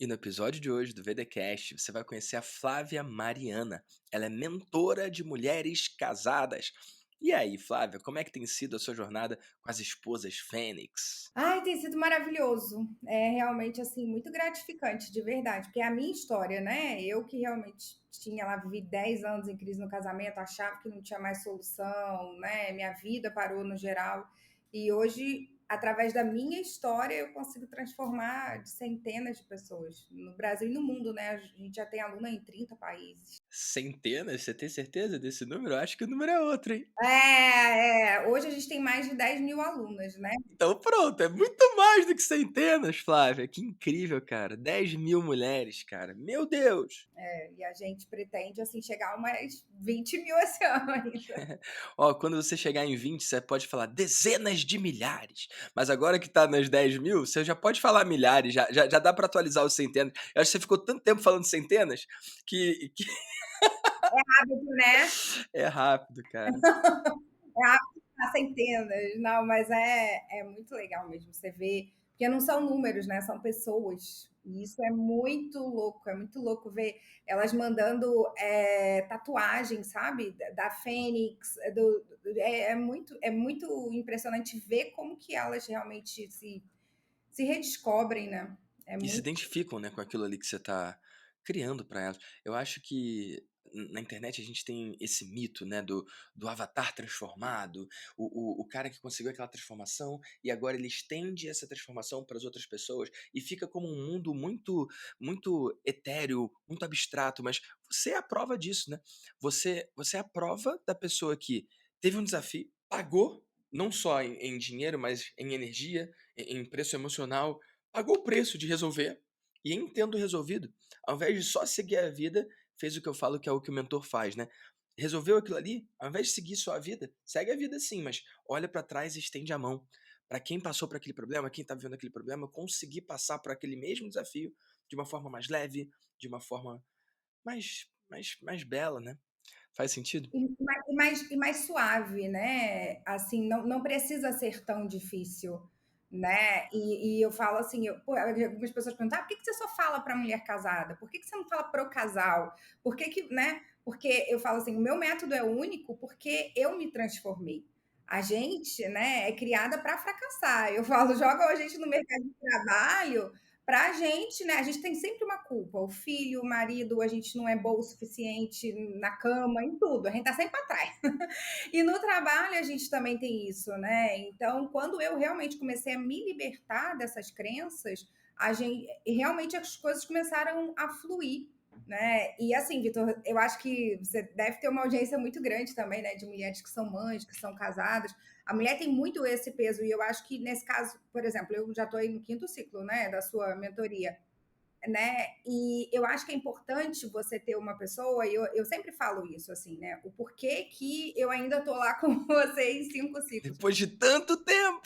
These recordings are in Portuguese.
E no episódio de hoje do VDcast, você vai conhecer a Flávia Mariana. Ela é mentora de mulheres casadas. E aí, Flávia, como é que tem sido a sua jornada com as esposas Fênix? Ai, tem sido maravilhoso. É realmente, assim, muito gratificante, de verdade, porque é a minha história, né? Eu que realmente tinha lá, vivi 10 anos em crise no casamento, achava que não tinha mais solução, né? Minha vida parou no geral. E hoje, através da minha história, eu consigo transformar de centenas de pessoas no Brasil e no mundo, né? A gente já tem aluna em 30 países. Centenas? Você tem certeza desse número? Eu acho que o número é outro, hein? Hoje a gente tem mais de 10 mil alunas, né? Então pronto, é muito mais do que centenas, Flávia. Que incrível, cara. 10.000 mulheres, cara. Meu Deus! E a gente pretende, assim, chegar a umas 20 mil esse ano ainda. Ó, quando você chegar em 20, você pode falar dezenas de milhares. Mas agora que tá nas 10.000, você já pode falar milhares, já dá pra atualizar os centenas. Eu acho que você ficou tanto tempo falando centenas que Hábito, né? é rápido, cara. É hábito a centenas. Não, mas é muito legal mesmo você ver, porque não são números, né? São pessoas. E isso é muito louco ver elas mandando tatuagem, sabe? Da Fênix. É muito impressionante ver como que elas realmente se redescobrem, né? É E se muito. identificam, né, com aquilo ali que você tá criando pra elas. Eu acho que na internet a gente tem esse mito, né, do avatar transformado, o cara que conseguiu aquela transformação e agora ele estende essa transformação para as outras pessoas e fica como um mundo muito etéreo, muito abstrato, mas você é a prova disso, né? Você é a prova da pessoa que teve um desafio, pagou, não só em dinheiro, mas em energia, em preço emocional, pagou o preço de resolver, e em tendo resolvido, ao invés de só seguir a vida, fez o que eu falo que é o que o mentor faz, né? Resolveu aquilo ali, ao invés de seguir só a vida, segue a vida sim, mas olha pra trás e estende a mão. Pra quem passou por aquele problema, quem tá vivendo aquele problema, conseguir passar por aquele mesmo desafio de uma forma mais leve, de uma forma mais bela, né? Faz sentido? E mais suave, né? Assim, não precisa ser tão difícil, né? E eu falo assim, algumas pessoas perguntam, por que você só fala para mulher casada? Por que você não fala pro casal? Por que que, né? Porque eu falo assim, o meu método é único porque eu me transformei. A gente, né, é criada para fracassar. Eu falo, joga a gente no mercado de trabalho para a gente, né? A gente tem sempre uma culpa. O filho, o marido, a gente não é bom o suficiente na cama, em tudo. A gente tá sempre para trás. E no trabalho a gente também tem isso, né? Então, quando eu realmente comecei a me libertar dessas crenças, a gente realmente as coisas começaram a fluir. Né? E assim, Vitor, eu acho que você deve ter uma audiência muito grande também, né? De mulheres que são mães, que são casadas. A mulher tem muito esse peso, e eu acho que nesse caso, por exemplo, eu já estou aí no quinto ciclo, né, da sua mentoria, né? E eu acho que é importante você ter uma pessoa, e eu sempre falo isso, assim, né? O porquê que eu ainda tô lá com você em 5 ciclos. Depois de tanto tempo!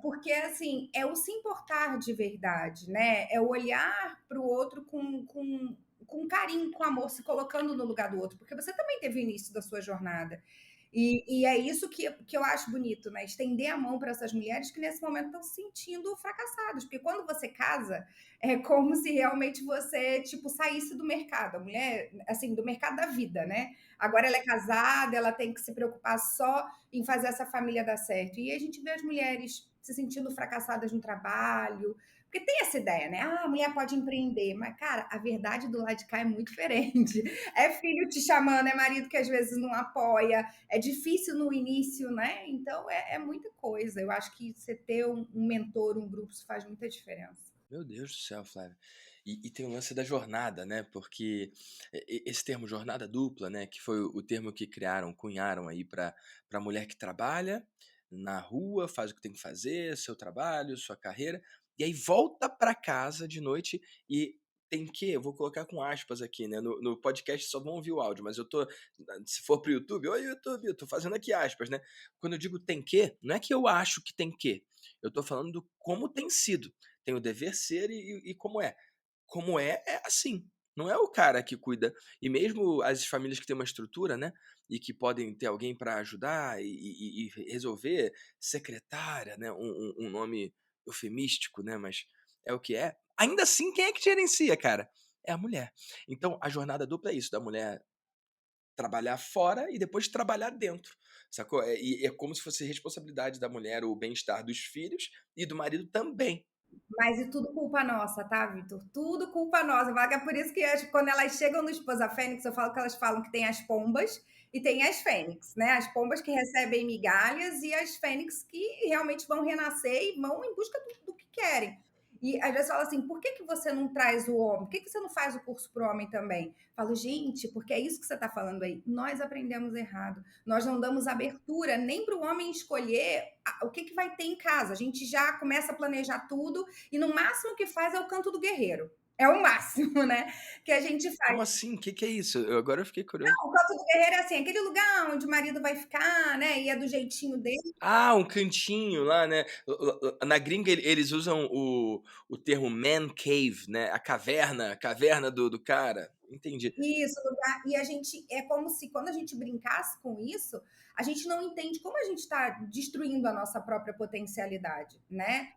Porque, assim, é o se importar de verdade, né? É o olhar para o outro com carinho, com amor, se colocando no lugar do outro, porque você também teve o início da sua jornada. E é isso que eu acho bonito, né? Estender a mão para essas mulheres que nesse momento estão se sentindo fracassadas. Porque quando você casa, é como se realmente você, tipo, saísse do mercado. A mulher, assim, do mercado da vida, né? Agora ela é casada, ela tem que se preocupar só em fazer essa família dar certo. E a gente vê as mulheres se sentindo fracassadas no trabalho, porque tem essa ideia, né? Ah, a mulher pode empreender, mas, cara, a verdade do lado de cá é muito diferente. É filho te chamando, é marido que às vezes não apoia, é difícil no início, né? Então é muita coisa. Eu acho que você ter um mentor, um grupo, isso faz muita diferença. Meu Deus do céu, Flávio. E tem o lance da jornada, né? Porque esse termo jornada dupla, né? Que foi o termo que criaram, cunharam aí para mulher que trabalha na rua, faz o que tem que fazer, seu trabalho, sua carreira, e aí volta para casa de noite e tem que, eu vou colocar com aspas aqui, né? No podcast só vão ouvir o áudio, mas eu tô, se for pro YouTube, oi YouTube, eu tô fazendo aqui aspas, né? Quando eu digo tem que, não é que eu acho que tem que, eu tô falando do como tem sido. Tem o dever ser e como é. Como é assim. Não é o cara que cuida. E mesmo as famílias que têm uma estrutura, né? E que podem ter alguém para ajudar e resolver, secretária, né? Um nome eufemístico, né? Mas é o que é. ainda assim, quem é que gerencia, cara? É a mulher. Então, a jornada dupla é isso, da mulher trabalhar fora e depois trabalhar dentro, sacou? E é como se fosse responsabilidade da mulher o bem-estar dos filhos e do marido também. Mas e tudo culpa nossa, tá, Vitor? Tudo culpa nossa. Eu falo que é por isso que quando elas chegam no Esposa Fênix, eu falo que elas falam que tem as pombas e tem as fênix, né? As pombas que recebem migalhas e as fênix que realmente vão renascer e vão em busca do que querem. E às vezes fala assim, por que você não traz o homem? Por que você não faz o curso para o homem também? Falo, gente, porque é isso que você está falando aí. Nós aprendemos errado. Nós não damos abertura nem para o homem escolher o que vai ter em casa. A gente já começa a planejar tudo e no máximo que faz é o canto do guerreiro. É o máximo, né? Que a gente faz. Como assim? O que é isso? Agora eu fiquei curioso. O canto do guerreiro é assim, aquele lugar onde o marido vai ficar, né? E é do jeitinho dele. Ah, um cantinho lá, né? Na gringa eles usam o termo man cave, né? A caverna do cara. Entendi. Isso, lugar. E a gente é como se quando a gente brincasse com isso, a gente não entende como a gente está destruindo a nossa própria potencialidade, né?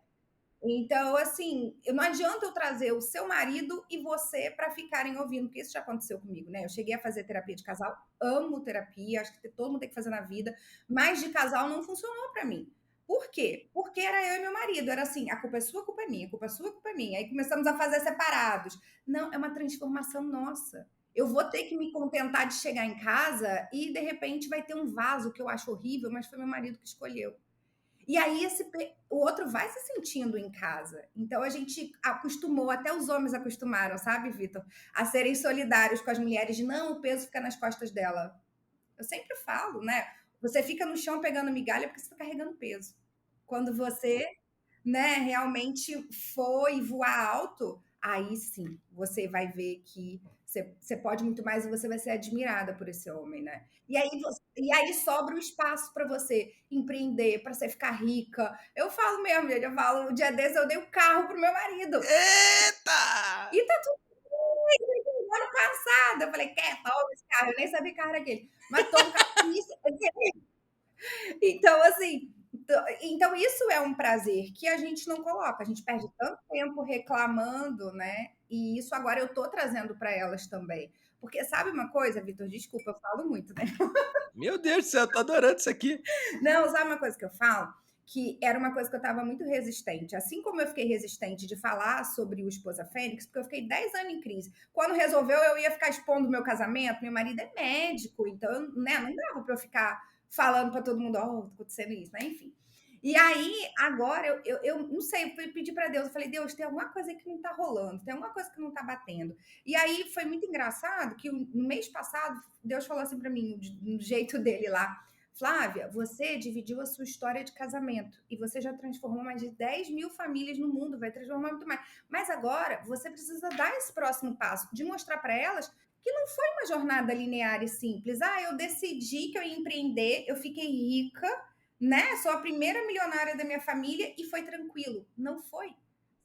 Então, assim, não adianta eu trazer o seu marido e você para ficarem ouvindo, porque isso já aconteceu comigo, né? Eu cheguei a fazer terapia de casal, amo terapia, acho que todo mundo tem que fazer na vida, mas de casal não funcionou para mim. Por quê? Porque era eu e meu marido, era assim, a culpa é sua, a culpa é minha, a culpa é sua, a culpa é minha. Aí começamos a fazer separados. Não, é uma transformação nossa. Eu vou ter que me contentar de chegar em casa e de repente vai ter um vaso que eu acho horrível, mas foi meu marido que escolheu. E aí o outro vai se sentindo em casa. Então a gente acostumou, até os homens acostumaram, sabe, Vitor, a serem solidários com as mulheres. Não, o peso fica nas costas dela. Eu sempre falo, né? Você fica no chão pegando migalha porque você está carregando peso. Quando você, né, realmente for e voar alto, aí sim você vai ver que você pode muito mais e você vai ser admirada por esse homem, né? E aí sobra o espaço para você empreender, para você ficar rica. Eu falo mesmo, gente, eu falo, o dia desse eu dei o carro pro meu marido. Eita! E tá tudo bem, ano passado. Eu falei, quer, toma esse carro. Eu nem sabia que carro era aquele. Mas toma o carro. Então, assim, então isso é um prazer que a gente não coloca. A gente perde tanto tempo reclamando, né? E isso agora eu tô trazendo para elas também. Porque sabe uma coisa, Vitor? Desculpa, eu falo muito, né? Meu Deus do céu, eu tô adorando isso aqui. Não, sabe uma coisa que eu falo? Que era uma coisa que eu estava muito resistente. Assim como eu fiquei resistente de falar sobre o Esposa Fênix, porque eu fiquei 10 anos em crise. Quando resolveu, eu ia ficar expondo o meu casamento. Meu marido é médico, então, né, não dava para eu ficar falando para todo mundo, ó, oh, tá acontecendo isso, né? Enfim. E aí, agora, eu não sei, eu pedi para Deus, eu falei, Deus, tem alguma coisa que não tá rolando, tem alguma coisa que não tá batendo. E aí foi muito engraçado que no mês passado, Deus falou assim para mim, do jeito dele lá, Flávia, você dividiu a sua história de casamento e você já transformou mais de 10 mil famílias no mundo, vai transformar muito mais. Mas agora você precisa dar esse próximo passo, de mostrar para elas que não foi uma jornada linear e simples. Ah, eu decidi que eu ia empreender, eu fiquei rica, né? Sou a primeira milionária da minha família e foi tranquilo. Não foi,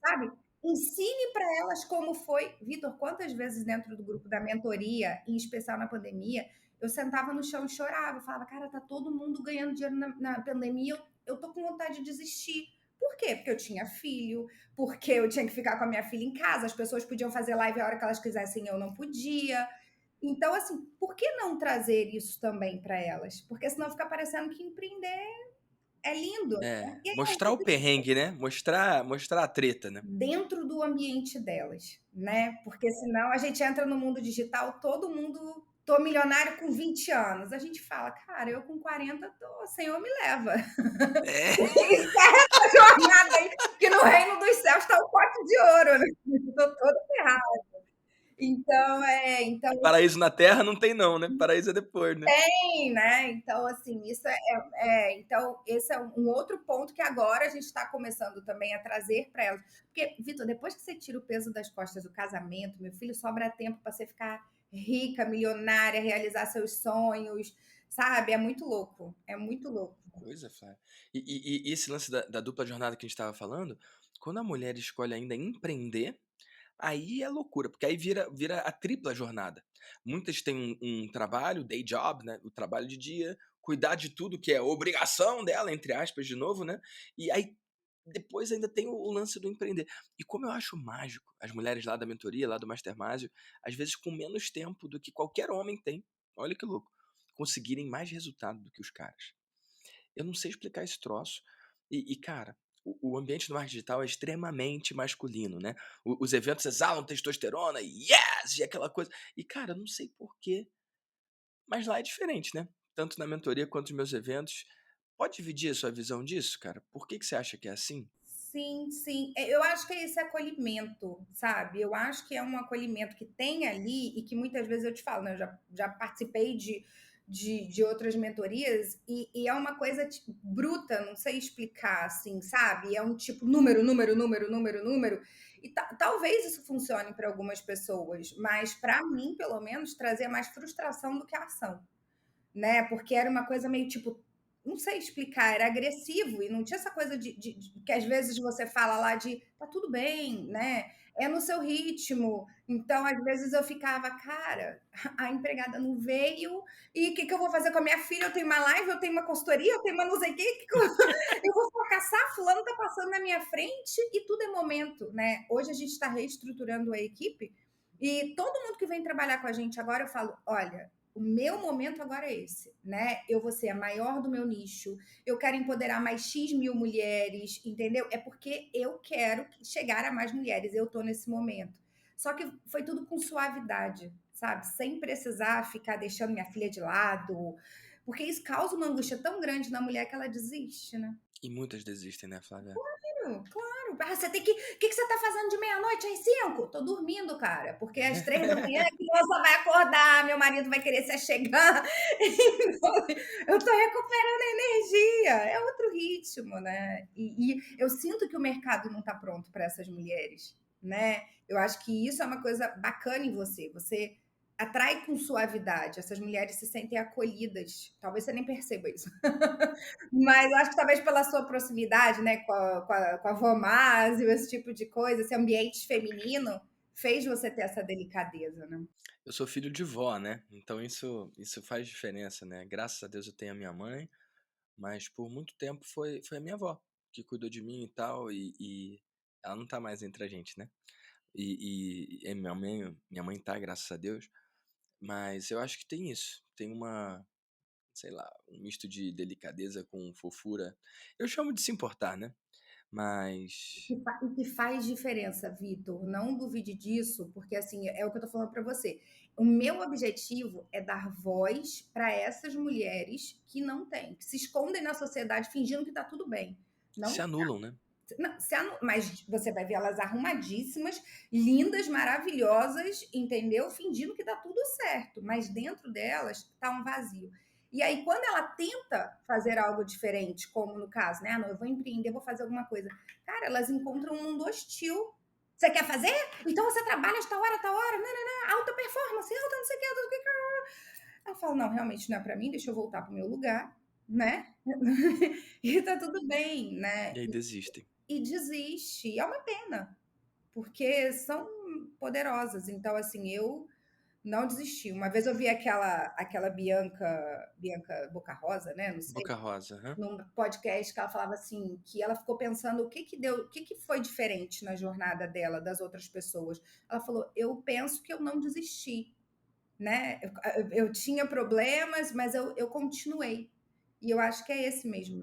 sabe? Ensine para elas como foi. Vitor, quantas vezes dentro do grupo da mentoria, em especial na pandemia, eu sentava no chão e chorava. Eu falava, cara, tá todo mundo ganhando dinheiro na pandemia, eu tô com vontade de desistir. Por quê? Porque eu tinha filho, porque eu tinha que ficar com a minha filha em casa, as pessoas podiam fazer live a hora que elas quisessem, eu não podia. Então, assim, por que não trazer isso também para elas? Porque senão fica parecendo que empreender é lindo, É, né? E é mostrar o perrengue, né? Mostrar a treta, né? dentro do ambiente delas, né? Porque senão a gente entra no mundo digital, todo mundo tô milionário com 20 anos. A gente fala, cara, eu com 40 tô, Senhor me leva. É. Encerra essa jornada aí, que no reino dos céus está o pote de ouro, né? Tô toda ferrada. Então Paraíso na Terra não tem não, né? Paraíso é depois, né? tem, né? Então, assim, isso então, esse é um outro ponto que agora a gente está começando também a trazer para elas. Porque, Vitor, depois que você tira o peso das costas do casamento, meu filho, sobra tempo para você ficar rica, milionária, realizar seus sonhos, sabe? É muito louco. É muito louco. Coisa, Flávio. E esse lance da dupla jornada que a gente estava falando, quando a mulher escolhe ainda empreender, aí é loucura, porque aí vira a tripla jornada. Muitas têm um trabalho, day job, né? O trabalho de dia, cuidar de tudo que é obrigação dela, entre aspas, de novo, né? E aí depois ainda tem o lance do empreender. E como eu acho mágico, as mulheres lá da mentoria, lá do Mastermásio, às vezes com menos tempo do que qualquer homem tem, olha que louco, conseguirem mais resultado do que os caras. Eu não sei explicar esse troço. Cara, o ambiente do marketing digital é extremamente masculino, né? Os eventos exalam testosterona, yes! E aquela coisa. E, cara, eu não sei porquê, mas lá é diferente, né? Tanto na mentoria quanto nos meus eventos. Pode dividir a sua visão disso, cara? Por que você acha que é assim? Sim, sim. Eu acho que é esse acolhimento, sabe? Eu acho que é um acolhimento que tem ali e que muitas vezes eu te falo, né? Eu já participei de outras mentorias e é uma coisa tipo, bruta, não sei explicar, assim, sabe? É um tipo número, número, número, número, número. E talvez isso funcione para algumas pessoas, mas para mim, pelo menos, trazia mais frustração do que ação, né? Porque era uma coisa meio tipo, não sei explicar, era agressivo e não tinha essa coisa de que às vezes você fala lá de tá tudo bem, né? É no seu ritmo. Então, às vezes eu ficava, cara, a empregada não veio, e o que, que eu vou fazer com a minha filha? Eu tenho uma live, eu tenho uma consultoria, eu tenho uma não sei o quê, que eu vou fracassar, fulano tá passando na minha frente e tudo é momento, né? Hoje a gente está reestruturando a equipe e todo mundo que vem trabalhar com a gente agora, eu falo, olha, o meu momento agora é esse, né? Eu vou ser a maior do meu nicho, eu quero empoderar mais X mil mulheres, entendeu? É porque eu quero chegar a mais mulheres, eu tô nesse momento. Só que foi tudo com suavidade, sabe? Sem precisar ficar deixando minha filha de lado, porque isso causa uma angústia tão grande na mulher que ela desiste, né? E muitas desistem, né, Flávia? Claro. Ah, você tem que. O que você tá fazendo de meia-noite às 5? Tô dormindo, cara. Porque às 3 da manhã a criança vai acordar, meu marido vai querer se achegar. Então, eu tô recuperando energia. É outro ritmo, né? E eu sinto que o mercado não tá pronto para essas mulheres, né? Eu acho que isso é uma coisa bacana em você. Você atrai com suavidade. Essas mulheres se sentem acolhidas. Talvez você nem perceba isso. Mas acho que talvez pela sua proximidade, né, com a Vomásio, esse tipo de coisa, esse ambiente feminino, fez você ter essa delicadeza, né? Eu sou filho de vó, né? Então isso faz diferença, né? Graças a Deus eu tenho a minha mãe, mas por muito tempo foi a minha avó que cuidou de mim e tal, e ela não tá mais entre a gente, né? E minha mãe tá, graças a Deus, mas eu acho que tem isso. Tem uma, sei lá, um misto de delicadeza com fofura. Eu chamo de se importar, né? Mas O que faz diferença, Vitor, não duvide disso, porque assim, é o que eu tô falando para você. O meu objetivo é dar voz para essas mulheres que não têm, que se escondem na sociedade fingindo que tá tudo bem. se Não. anulam, né? Não, mas você vai ver elas arrumadíssimas, lindas, maravilhosas, entendeu? Fingindo que tá tudo certo, mas dentro delas tá um vazio. E aí, quando ela tenta fazer algo diferente, como no caso, né? Ah, não, eu vou empreender, vou fazer alguma coisa. Cara, elas encontram um mundo hostil. Você quer fazer? Então você trabalha esta hora, alta performance, alta não sei o que, alta não sei o que. Eu falo, não, realmente não é para mim, deixa eu voltar pro meu lugar, né? E tá tudo bem, E né? aí desistem. E desiste. E é uma pena, porque são poderosas. Então, assim, eu não desisti. Uma vez eu vi aquela Bianca Boca Rosa, né? Não sei, Boca Rosa, hã? num podcast que ela falava assim, que ela ficou pensando o que que deu, o que que foi diferente na jornada dela das outras pessoas. Ela falou: "Eu penso que eu não desisti, né? Eu tinha problemas, mas eu continuei". E eu acho que é esse mesmo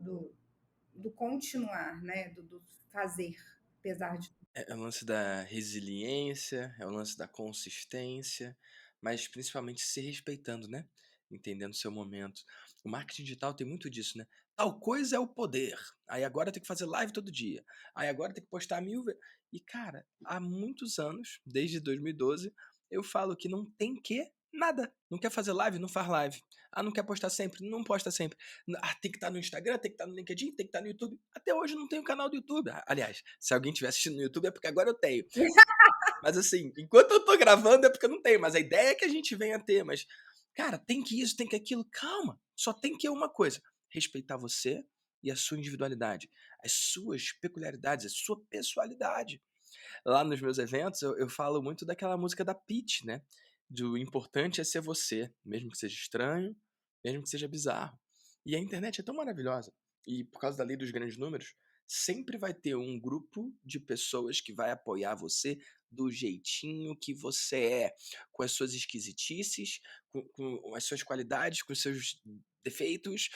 do continuar, né? Do fazer, apesar de. É o lance da resiliência, é o lance da consistência, mas principalmente se respeitando, né? Entendendo seu momento. O marketing digital tem muito disso, né? Tal coisa é o poder. Aí agora tem que fazer live todo dia. Aí agora tem que postar 1000 vezes. E, cara, há muitos anos, desde 2012, eu falo que não tem que nada. Não quer fazer live? Não faz live. Ah, não quer postar sempre? Não posta sempre. Ah, tem que estar no Instagram, tem que estar no LinkedIn, tem que estar no YouTube. Até hoje não tenho canal do YouTube. Aliás, se alguém estiver assistindo no YouTube é porque agora eu tenho. Mas assim, enquanto eu tô gravando é porque eu não tenho. Mas a ideia é que a gente venha a ter. Mas, cara, tem que isso, tem que aquilo. Calma. Só tem que uma coisa: respeitar você e a sua individualidade, as suas peculiaridades, a sua pessoalidade. Lá nos meus eventos, eu falo muito daquela música da Pitty, né? Do importante é ser você, mesmo que seja estranho, mesmo que seja bizarro. E a internet é tão maravilhosa. E por causa da lei dos grandes números, sempre vai ter um grupo de pessoas que vai apoiar você do jeitinho que você é, com as suas esquisitices, com as suas qualidades, com os seus defeitos,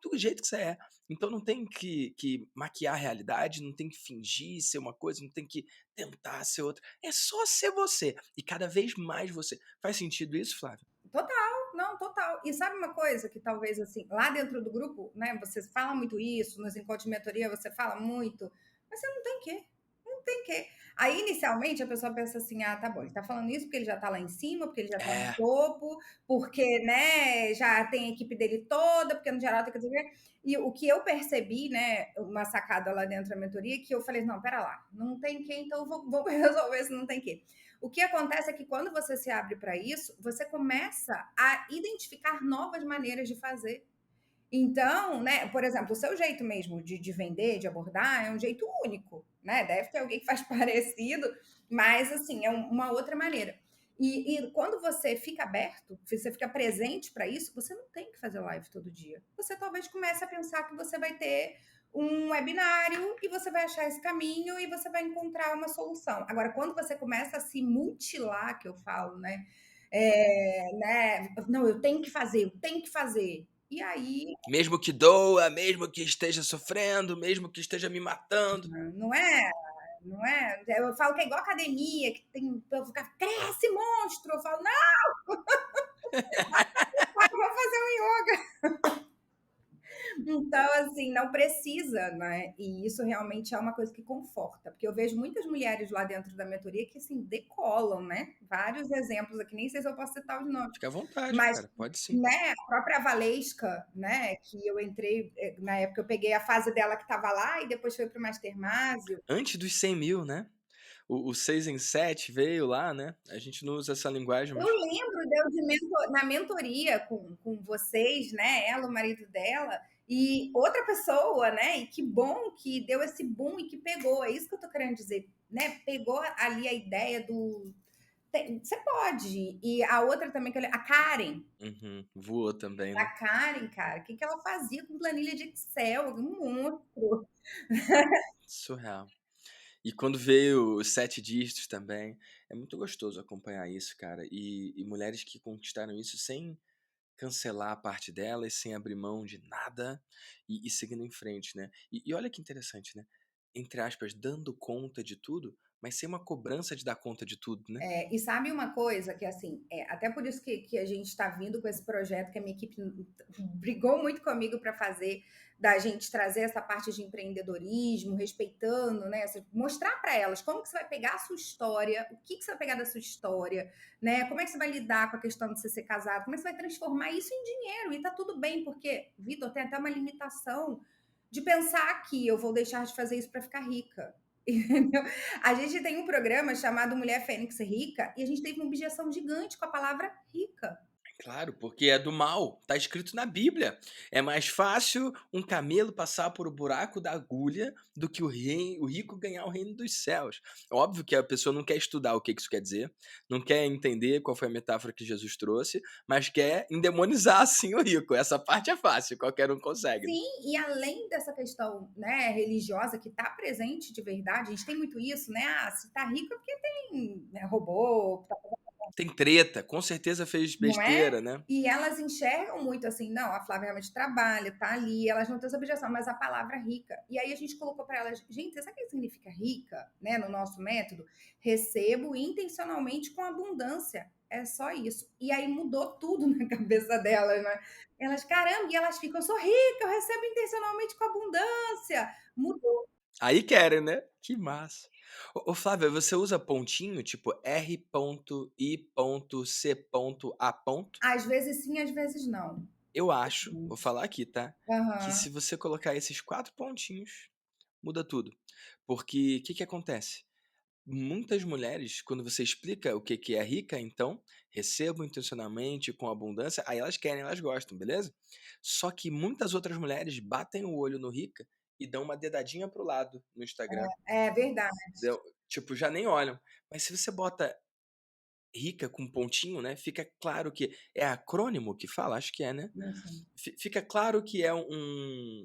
do jeito que você é. Então não tem que maquiar a realidade, não tem que fingir ser uma coisa, não tem que tentar ser outra. É só ser você. E cada vez mais você. Faz sentido isso, Flávio? Total, não, total. E sabe uma coisa que talvez assim, lá dentro do grupo, né, você fala muito isso, nos encontros de mentoria você fala muito, mas você não tem que, não tem que. Aí inicialmente a pessoa pensa assim, ah, tá bom, ele tá falando isso porque ele já tá lá em cima, porque ele já tá no É, topo, porque, né, já tem a equipe dele toda, porque no geral tem que dizer. E o que eu percebi, né, uma sacada lá dentro da mentoria, que eu falei, não, pera lá, não tem que, então eu vou resolver se não tem que. O que acontece é que quando você se abre para isso, você começa a identificar novas maneiras de fazer. Então, né, por exemplo, o seu jeito mesmo de vender, de abordar, é um jeito único, né? Deve ter alguém que faz parecido, mas assim, é uma outra maneira. E quando você fica aberto, você fica presente para isso, você não tem que fazer live todo dia. Você talvez comece a pensar que você vai ter um webinário e você vai achar esse caminho e você vai encontrar uma solução. Agora, quando você começa a se mutilar, que eu falo, né? Não, eu tenho que fazer, eu tenho que fazer. E aí, mesmo que doa, mesmo que esteja sofrendo, mesmo que esteja me matando. não é, não é. Eu falo que é igual academia, que tem para ficar, cresce monstro. Eu falo, não, vou fazer um yoga. Então, assim, não precisa, né? E isso realmente é uma coisa que conforta, porque eu vejo muitas mulheres lá dentro da mentoria que, assim, decolam, né? Vários exemplos aqui, nem sei se eu posso citar os nomes, Fica à vontade, mas, cara, pode sim. né, a própria Valesca, né, que eu entrei, na época eu peguei a fase dela que estava lá e depois foi para o Mastermásio. Antes dos 100.000, né? O 6 em 7 veio lá, né? A gente não usa essa linguagem, Eu mas lembro de eu na mentoria com vocês, né? Ela, o marido dela, e outra pessoa, né? E que bom que deu esse boom e que pegou. É isso que eu tô querendo dizer, né? Pegou ali a ideia do. Você pode. E a outra também, a Karen. voou também, A né? Karen, cara, o que ela fazia com planilha de Excel? Um monstro. Surreal. E quando veio os 7 dígitos também, é muito gostoso acompanhar isso, cara. E mulheres que conquistaram isso sem cancelar a parte delas, sem abrir mão de nada e seguindo em frente, né? E olha que interessante, né? Entre aspas, dando conta de tudo, mas sem uma cobrança de dar conta de tudo, né? E sabe uma coisa que, assim, até por isso que a gente está vindo com esse projeto, que a minha equipe brigou muito comigo para fazer, da gente trazer essa parte de empreendedorismo, respeitando, né? Mostrar para elas como que você vai pegar a sua história, o que você vai pegar da sua história, né? Como é que você vai lidar com a questão de você ser casado, como é que você vai transformar isso em dinheiro, e tá tudo bem, porque, Vitor, tem até uma limitação de pensar que eu vou deixar de fazer isso para ficar rica. Entendeu? A gente tem um programa chamado Mulher Fênix Rica e a gente teve uma objeção gigante com a palavra rica. Claro, porque é do mal, tá escrito na Bíblia. É mais fácil um camelo passar por o buraco da agulha do que o rico ganhar o reino dos céus. Óbvio que a pessoa não quer estudar o que isso quer dizer, não quer entender qual foi a metáfora que Jesus trouxe, mas quer endemonizar assim o rico. Essa parte é fácil, qualquer um consegue. Sim, e além dessa questão, né, religiosa que está presente de verdade, a gente tem muito isso, né? Ah, se tá rico é porque tem, né, robô, Tem treta, com certeza fez não é? besteira, né? E elas enxergam muito assim, não, a Flávia realmente trabalha, tá ali, elas não têm essa objeção, mas a palavra rica. E aí a gente colocou para elas, gente, sabe o que significa rica, né, no nosso método? Recebo intencionalmente com abundância. É só isso. E aí mudou tudo na cabeça delas, né? Elas, caramba, e elas ficam, eu sou rica, eu recebo intencionalmente com abundância. Mudou. Aí querem, né? Que massa. Ô Flávia, você usa pontinho, tipo R.I.C.A. Às vezes sim, às vezes não. Eu acho, vou falar aqui, tá? Que Aham. se você colocar esses 4 pontinhos, muda tudo. Porque o que que acontece? Muitas mulheres, quando você explica o que que é rica, então, recebo intencionalmente, com abundância, aí elas querem, elas gostam, beleza? Só que muitas outras mulheres batem o olho no rica e dão uma dedadinha pro lado no Instagram. É verdade. Tipo, já nem olham. Mas se você bota rica com pontinho, né, fica claro que é acrônimo que fala? Acho que é, né. Não sei. Fica claro que é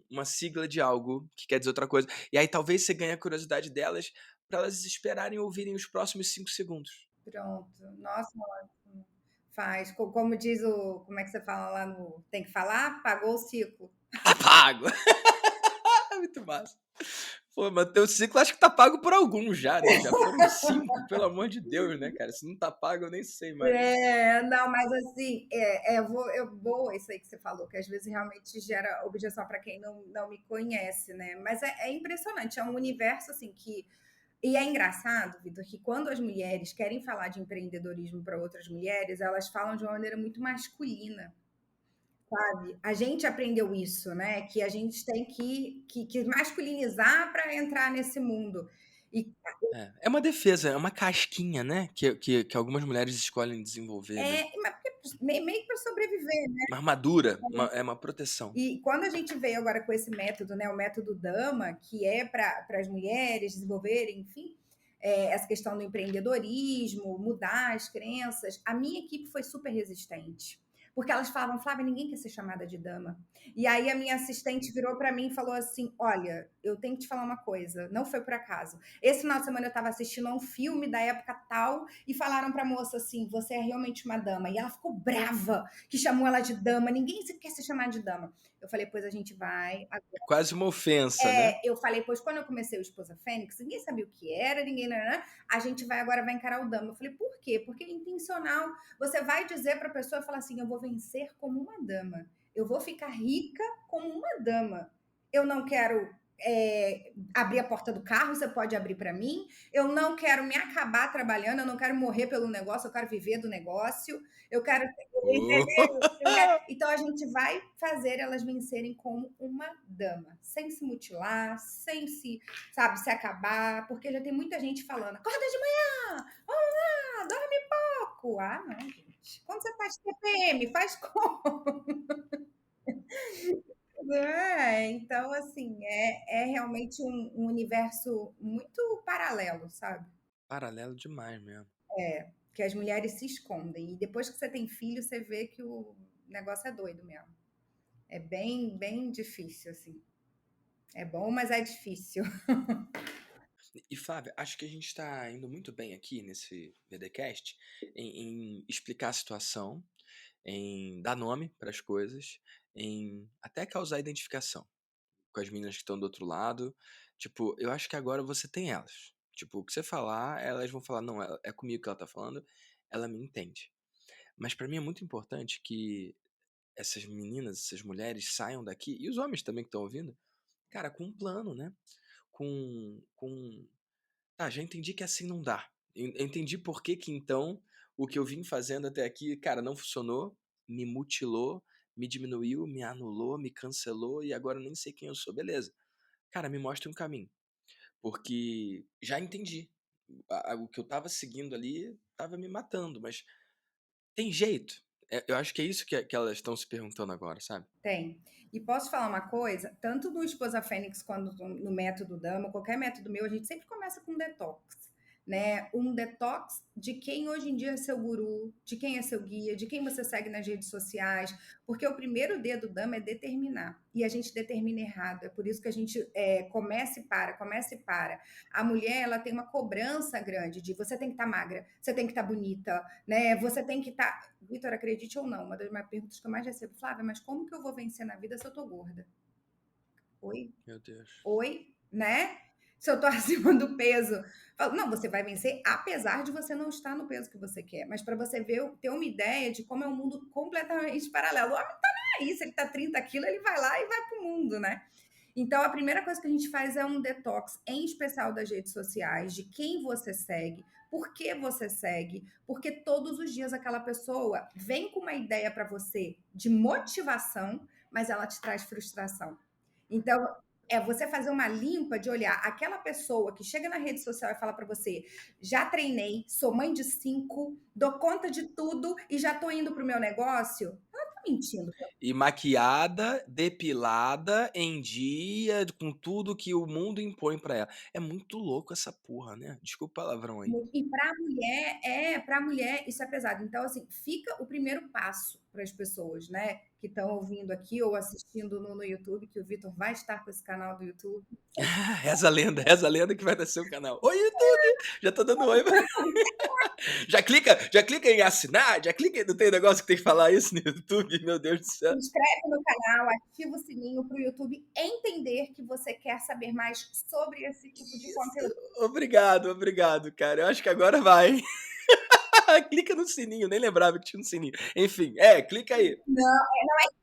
uma sigla de algo que quer dizer outra coisa. E aí talvez você ganhe a curiosidade delas para elas esperarem ouvirem os próximos 5 segundos. Pronto. Nossa, ótimo. Faz. Como diz o. Como é que você fala lá no. Tem que falar? Pagou o ciclo. Tá pago. Muito massa. Pô, mas teu ciclo acho que tá pago por alguns já, né, já foram 5, pelo amor de Deus, né, cara, se não tá pago eu nem sei mais. É, não, mas assim, eu vou isso aí que você falou, que às vezes realmente gera objeção para quem não me conhece, né? Mas é impressionante, é um universo assim que. E é engraçado, Vitor, que quando as mulheres querem falar de empreendedorismo para outras mulheres, elas falam de uma maneira muito masculina, sabe? A gente aprendeu isso, né? Que a gente tem que masculinizar para entrar nesse mundo. E É uma defesa, é uma casquinha, né, que algumas mulheres escolhem desenvolver, né. mas meio que para sobreviver. Uma armadura, uma proteção. E quando a gente veio agora com esse método, né, o método Dama, que é para as mulheres desenvolverem, enfim, essa questão do empreendedorismo, mudar as crenças, a minha equipe foi super resistente. Porque elas falavam, Flávia, ninguém quer ser chamada de dama. E aí a minha assistente virou para mim e falou assim: Olha, eu tenho que te falar uma coisa, não foi por acaso. Esse final de semana eu estava assistindo a um filme da época tal e falaram para a moça assim: Você é realmente uma dama. E ela ficou brava que chamou ela de dama. Ninguém quer se chamar de dama. Eu falei: Pois a gente vai. É quase uma ofensa, né. Eu falei: Pois quando eu comecei o Esposa Fênix, ninguém sabia o que era, ninguém. Né? A gente vai agora vai encarar o dama. Eu falei: Por quê? Porque é intencional. Você vai dizer para a pessoa falar assim: Eu vou vencer como uma dama. Eu vou ficar rica como uma dama. Eu não quero abrir a porta do carro, você pode abrir para mim. Eu não quero me acabar trabalhando, eu não quero morrer pelo negócio, eu quero viver do negócio. Eu quero. Oh. Então a gente vai fazer elas vencerem como uma dama, sem se mutilar, sem se, sabe, se acabar, porque já tem muita gente falando: acorda de manhã, vamos lá, dorme pouco. Ah, não, gente. Quando você faz TPM, faz como? Então, assim, é realmente um universo muito paralelo, sabe? Paralelo demais mesmo. Que as mulheres se escondem. E depois que você tem filho, você vê que o negócio é doido mesmo. É bem, bem difícil, assim. É bom, mas é difícil. E Flávia, acho que a gente tá indo muito bem aqui nesse VDcast em explicar a situação, em dar nome para as coisas, em até causar identificação com as meninas que estão do outro lado. Tipo, eu acho que agora você tem elas. Tipo, o que você falar, elas vão falar: "Não, é comigo que ela tá falando, ela me entende". Mas pra mim é muito importante que essas meninas, essas mulheres saiam daqui, e os homens também que estão ouvindo, cara, com um plano, né? Com "Tá, já entendi que assim não dá. Eu entendi por que que então o que eu vim fazendo até aqui, cara, não funcionou, me mutilou, me diminuiu, me anulou, me cancelou e agora eu nem sei quem eu sou". Beleza. Cara, me mostre um caminho, porque já entendi. O que eu estava seguindo ali estava me matando, mas tem jeito. Eu acho que é isso que elas estão se perguntando agora, sabe? Tem. E posso falar uma coisa? Tanto no Esposa Fênix quanto no método Dama, qualquer método meu, a gente sempre começa com um detox. Né? Um detox de quem hoje em dia é seu guru, de quem é seu guia, de quem você segue nas redes sociais, porque o primeiro D do Dama é determinar, e a gente determina errado, é por isso que a gente começa e para, começa e para. A mulher, ela tem uma cobrança grande de você tem que estar magra, você tem que estar bonita, né? Você tem que estar. Vitor, acredite ou não, uma das minhas perguntas que eu mais recebo, Flávia, mas como que eu vou vencer na vida se eu tô gorda? Oi? Meu Deus. Oi? Né? Se eu tô acima do peso. Falo, não, você vai vencer apesar de você não estar no peso que você quer. Mas para você ver, ter uma ideia de como é um mundo completamente paralelo. O homem não tá nem aí. Se ele tá 30 quilos, ele vai lá e vai pro mundo, né? Então, a primeira coisa que a gente faz é um detox, em especial das redes sociais, de quem você segue, por que você segue, porque todos os dias aquela pessoa vem com uma ideia para você de motivação, mas ela te traz frustração. Então, é você fazer uma limpa de olhar aquela pessoa que chega na rede social e fala para você: já treinei, sou mãe de 5, dou conta de tudo e já tô indo pro meu negócio. Ela tá mentindo. E maquiada, depilada, em dia, com tudo que o mundo impõe pra ela. É muito louco essa porra, né. Desculpa o palavrão aí. E para mulher isso é pesado. Então, assim, fica o primeiro passo para as pessoas, né, que estão ouvindo aqui ou assistindo no YouTube, que o Vitor vai estar com esse canal do YouTube. Reza a lenda que vai nascer o canal. Oi, YouTube! Já tô dando oi. Já clica em assinar, já clica, não tem negócio que tem que falar isso no YouTube, meu Deus do Se céu. inscreve no canal, ativa o sininho para o YouTube entender que você quer saber mais sobre esse tipo de conteúdo. Obrigado, cara. Eu acho que agora vai. Clica no sininho, nem lembrava que tinha um sininho. Enfim, clica aí. Não,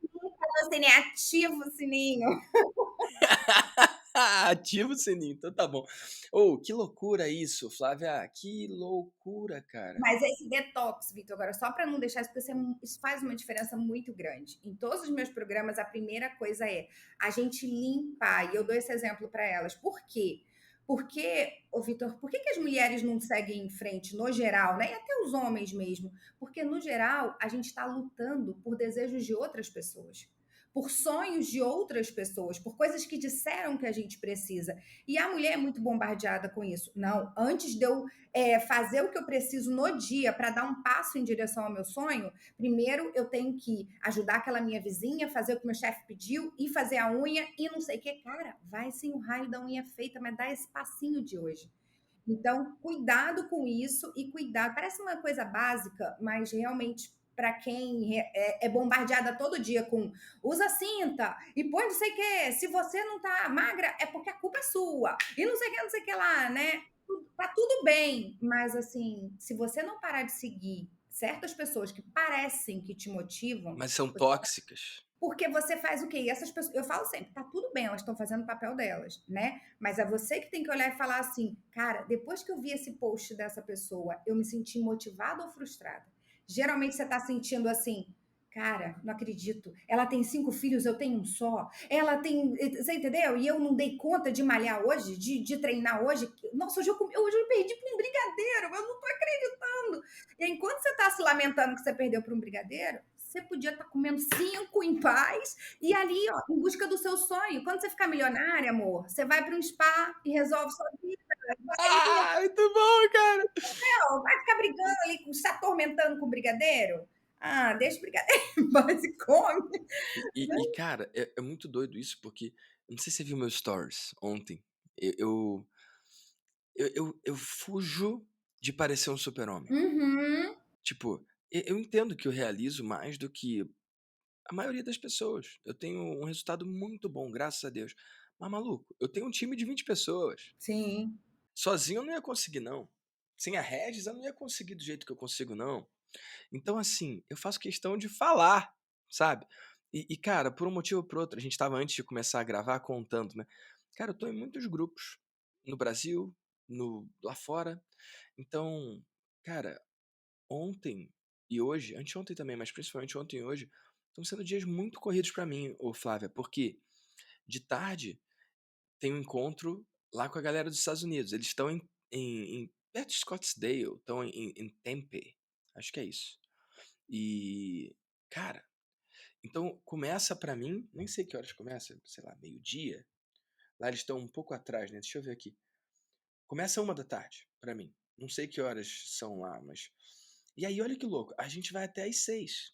clica no sininho, ativa o sininho. Ativa o sininho, então tá bom. Ô, que loucura isso, Flávia. Que loucura, cara. Mas esse detox, Vitor, agora só para não deixar isso, porque isso faz uma diferença muito grande. Em todos os meus programas, a primeira coisa é a gente limpar. E eu dou esse exemplo para elas. Por quê? Porque, ô Vitor, por que as mulheres não seguem em frente, no geral, né? E até os homens mesmo? Porque, no geral, a gente está lutando por desejos de outras pessoas, por sonhos de outras pessoas, por coisas que disseram que a gente precisa. E a mulher é muito bombardeada com isso. Não, antes de eu fazer o que eu preciso no dia para dar um passo em direção ao meu sonho, primeiro eu tenho que ajudar aquela minha vizinha, fazer o que meu chefe pediu, e fazer a unha e não sei o que. Cara, vai sem o raio da unha feita, mas dá esse passinho de hoje. Então, cuidado com isso e cuidado. Parece uma coisa básica, mas realmente para quem é bombardeada todo dia com usa cinta e põe não sei o que, se você não tá magra é porque a culpa é sua e não sei o que lá, né? Tá tudo bem, mas assim, se você não parar de seguir certas pessoas que parecem que te motivam, Mas são tóxicas. porque você faz o quê? E essas pessoas, eu falo sempre, tá tudo bem, elas estão fazendo o papel delas, né? Mas é você que tem que olhar e falar assim, cara, depois que eu vi esse post dessa pessoa, eu me senti motivada ou frustrada? Geralmente você tá sentindo assim, cara, não acredito. Ela tem 5 filhos, eu tenho um só. Ela tem, você entendeu? E eu não dei conta de malhar hoje, de treinar hoje. Nossa, hoje eu perdi para um brigadeiro, eu não tô acreditando. E enquanto você tá se lamentando que você perdeu para um brigadeiro, você podia estar comendo 5 em paz e ali, ó, em busca do seu sonho. Quando você ficar milionária, amor, você vai para um spa e resolve sua vida. Muito bom, cara. Vai ficar brigando ali, se atormentando com o brigadeiro? Ah, deixa o brigadeiro em paz e come. Cara, é muito doido isso, porque eu não sei se você viu meus stories ontem. Eu, eu fujo de parecer um super-homem. Uhum, Tipo, eu entendo que eu realizo mais do que a maioria das pessoas. Eu tenho um resultado muito bom, graças a Deus. Mas, maluco, eu tenho um time de 20 pessoas. sim. Sozinho eu não ia conseguir, não. Sem a Regis, eu não ia conseguir do jeito que eu consigo, não. Então, assim, eu faço questão de falar, sabe? Cara, por um motivo ou por outro, a gente tava antes de começar a gravar contando, né? Cara, eu tô em muitos grupos. No Brasil, lá fora. Então, cara, ontem e hoje, anteontem também, mas principalmente ontem e hoje, estão sendo dias muito corridos pra mim, ô Flávia, porque de tarde tem um encontro lá com a galera dos Estados Unidos. Eles estão em perto de Scottsdale, estão em Tempe, acho que é isso. E, cara, então começa pra mim, nem sei que horas começa, sei lá, meio-dia. Lá eles estão um pouco atrás, né? Deixa eu ver aqui. Começa 1 da tarde pra mim. Não sei que horas são lá, mas. E aí, olha que louco, a gente vai até às 6,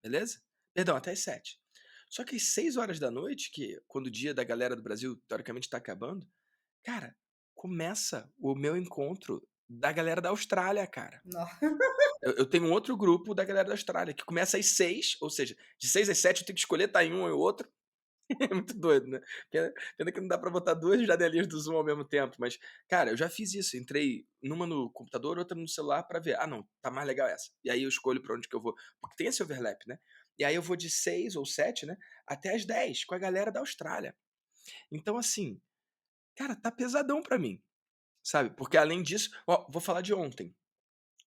beleza? Perdão, até às 7. Só que às 6 horas da noite, que quando o dia da galera do Brasil teoricamente tá acabando, cara, começa o meu encontro da galera da Austrália, cara. Não. Eu tenho um outro grupo da galera da Austrália, que começa às 6, ou seja, de 6 às 7 eu tenho que escolher estar em um ou outro. É muito doido, né? Pena que não dá pra botar 2 janelinhas do Zoom ao mesmo tempo, mas, cara, eu já fiz isso. Entrei numa no computador, outra no celular pra ver. Ah, não, tá mais legal essa. E aí eu escolho pra onde que eu vou. Porque tem esse overlap, né? E aí eu vou de 6 ou 7, né? Até às 10, com a galera da Austrália. Então, assim, cara, tá pesadão pra mim, sabe? Porque além disso, ó, vou falar de ontem.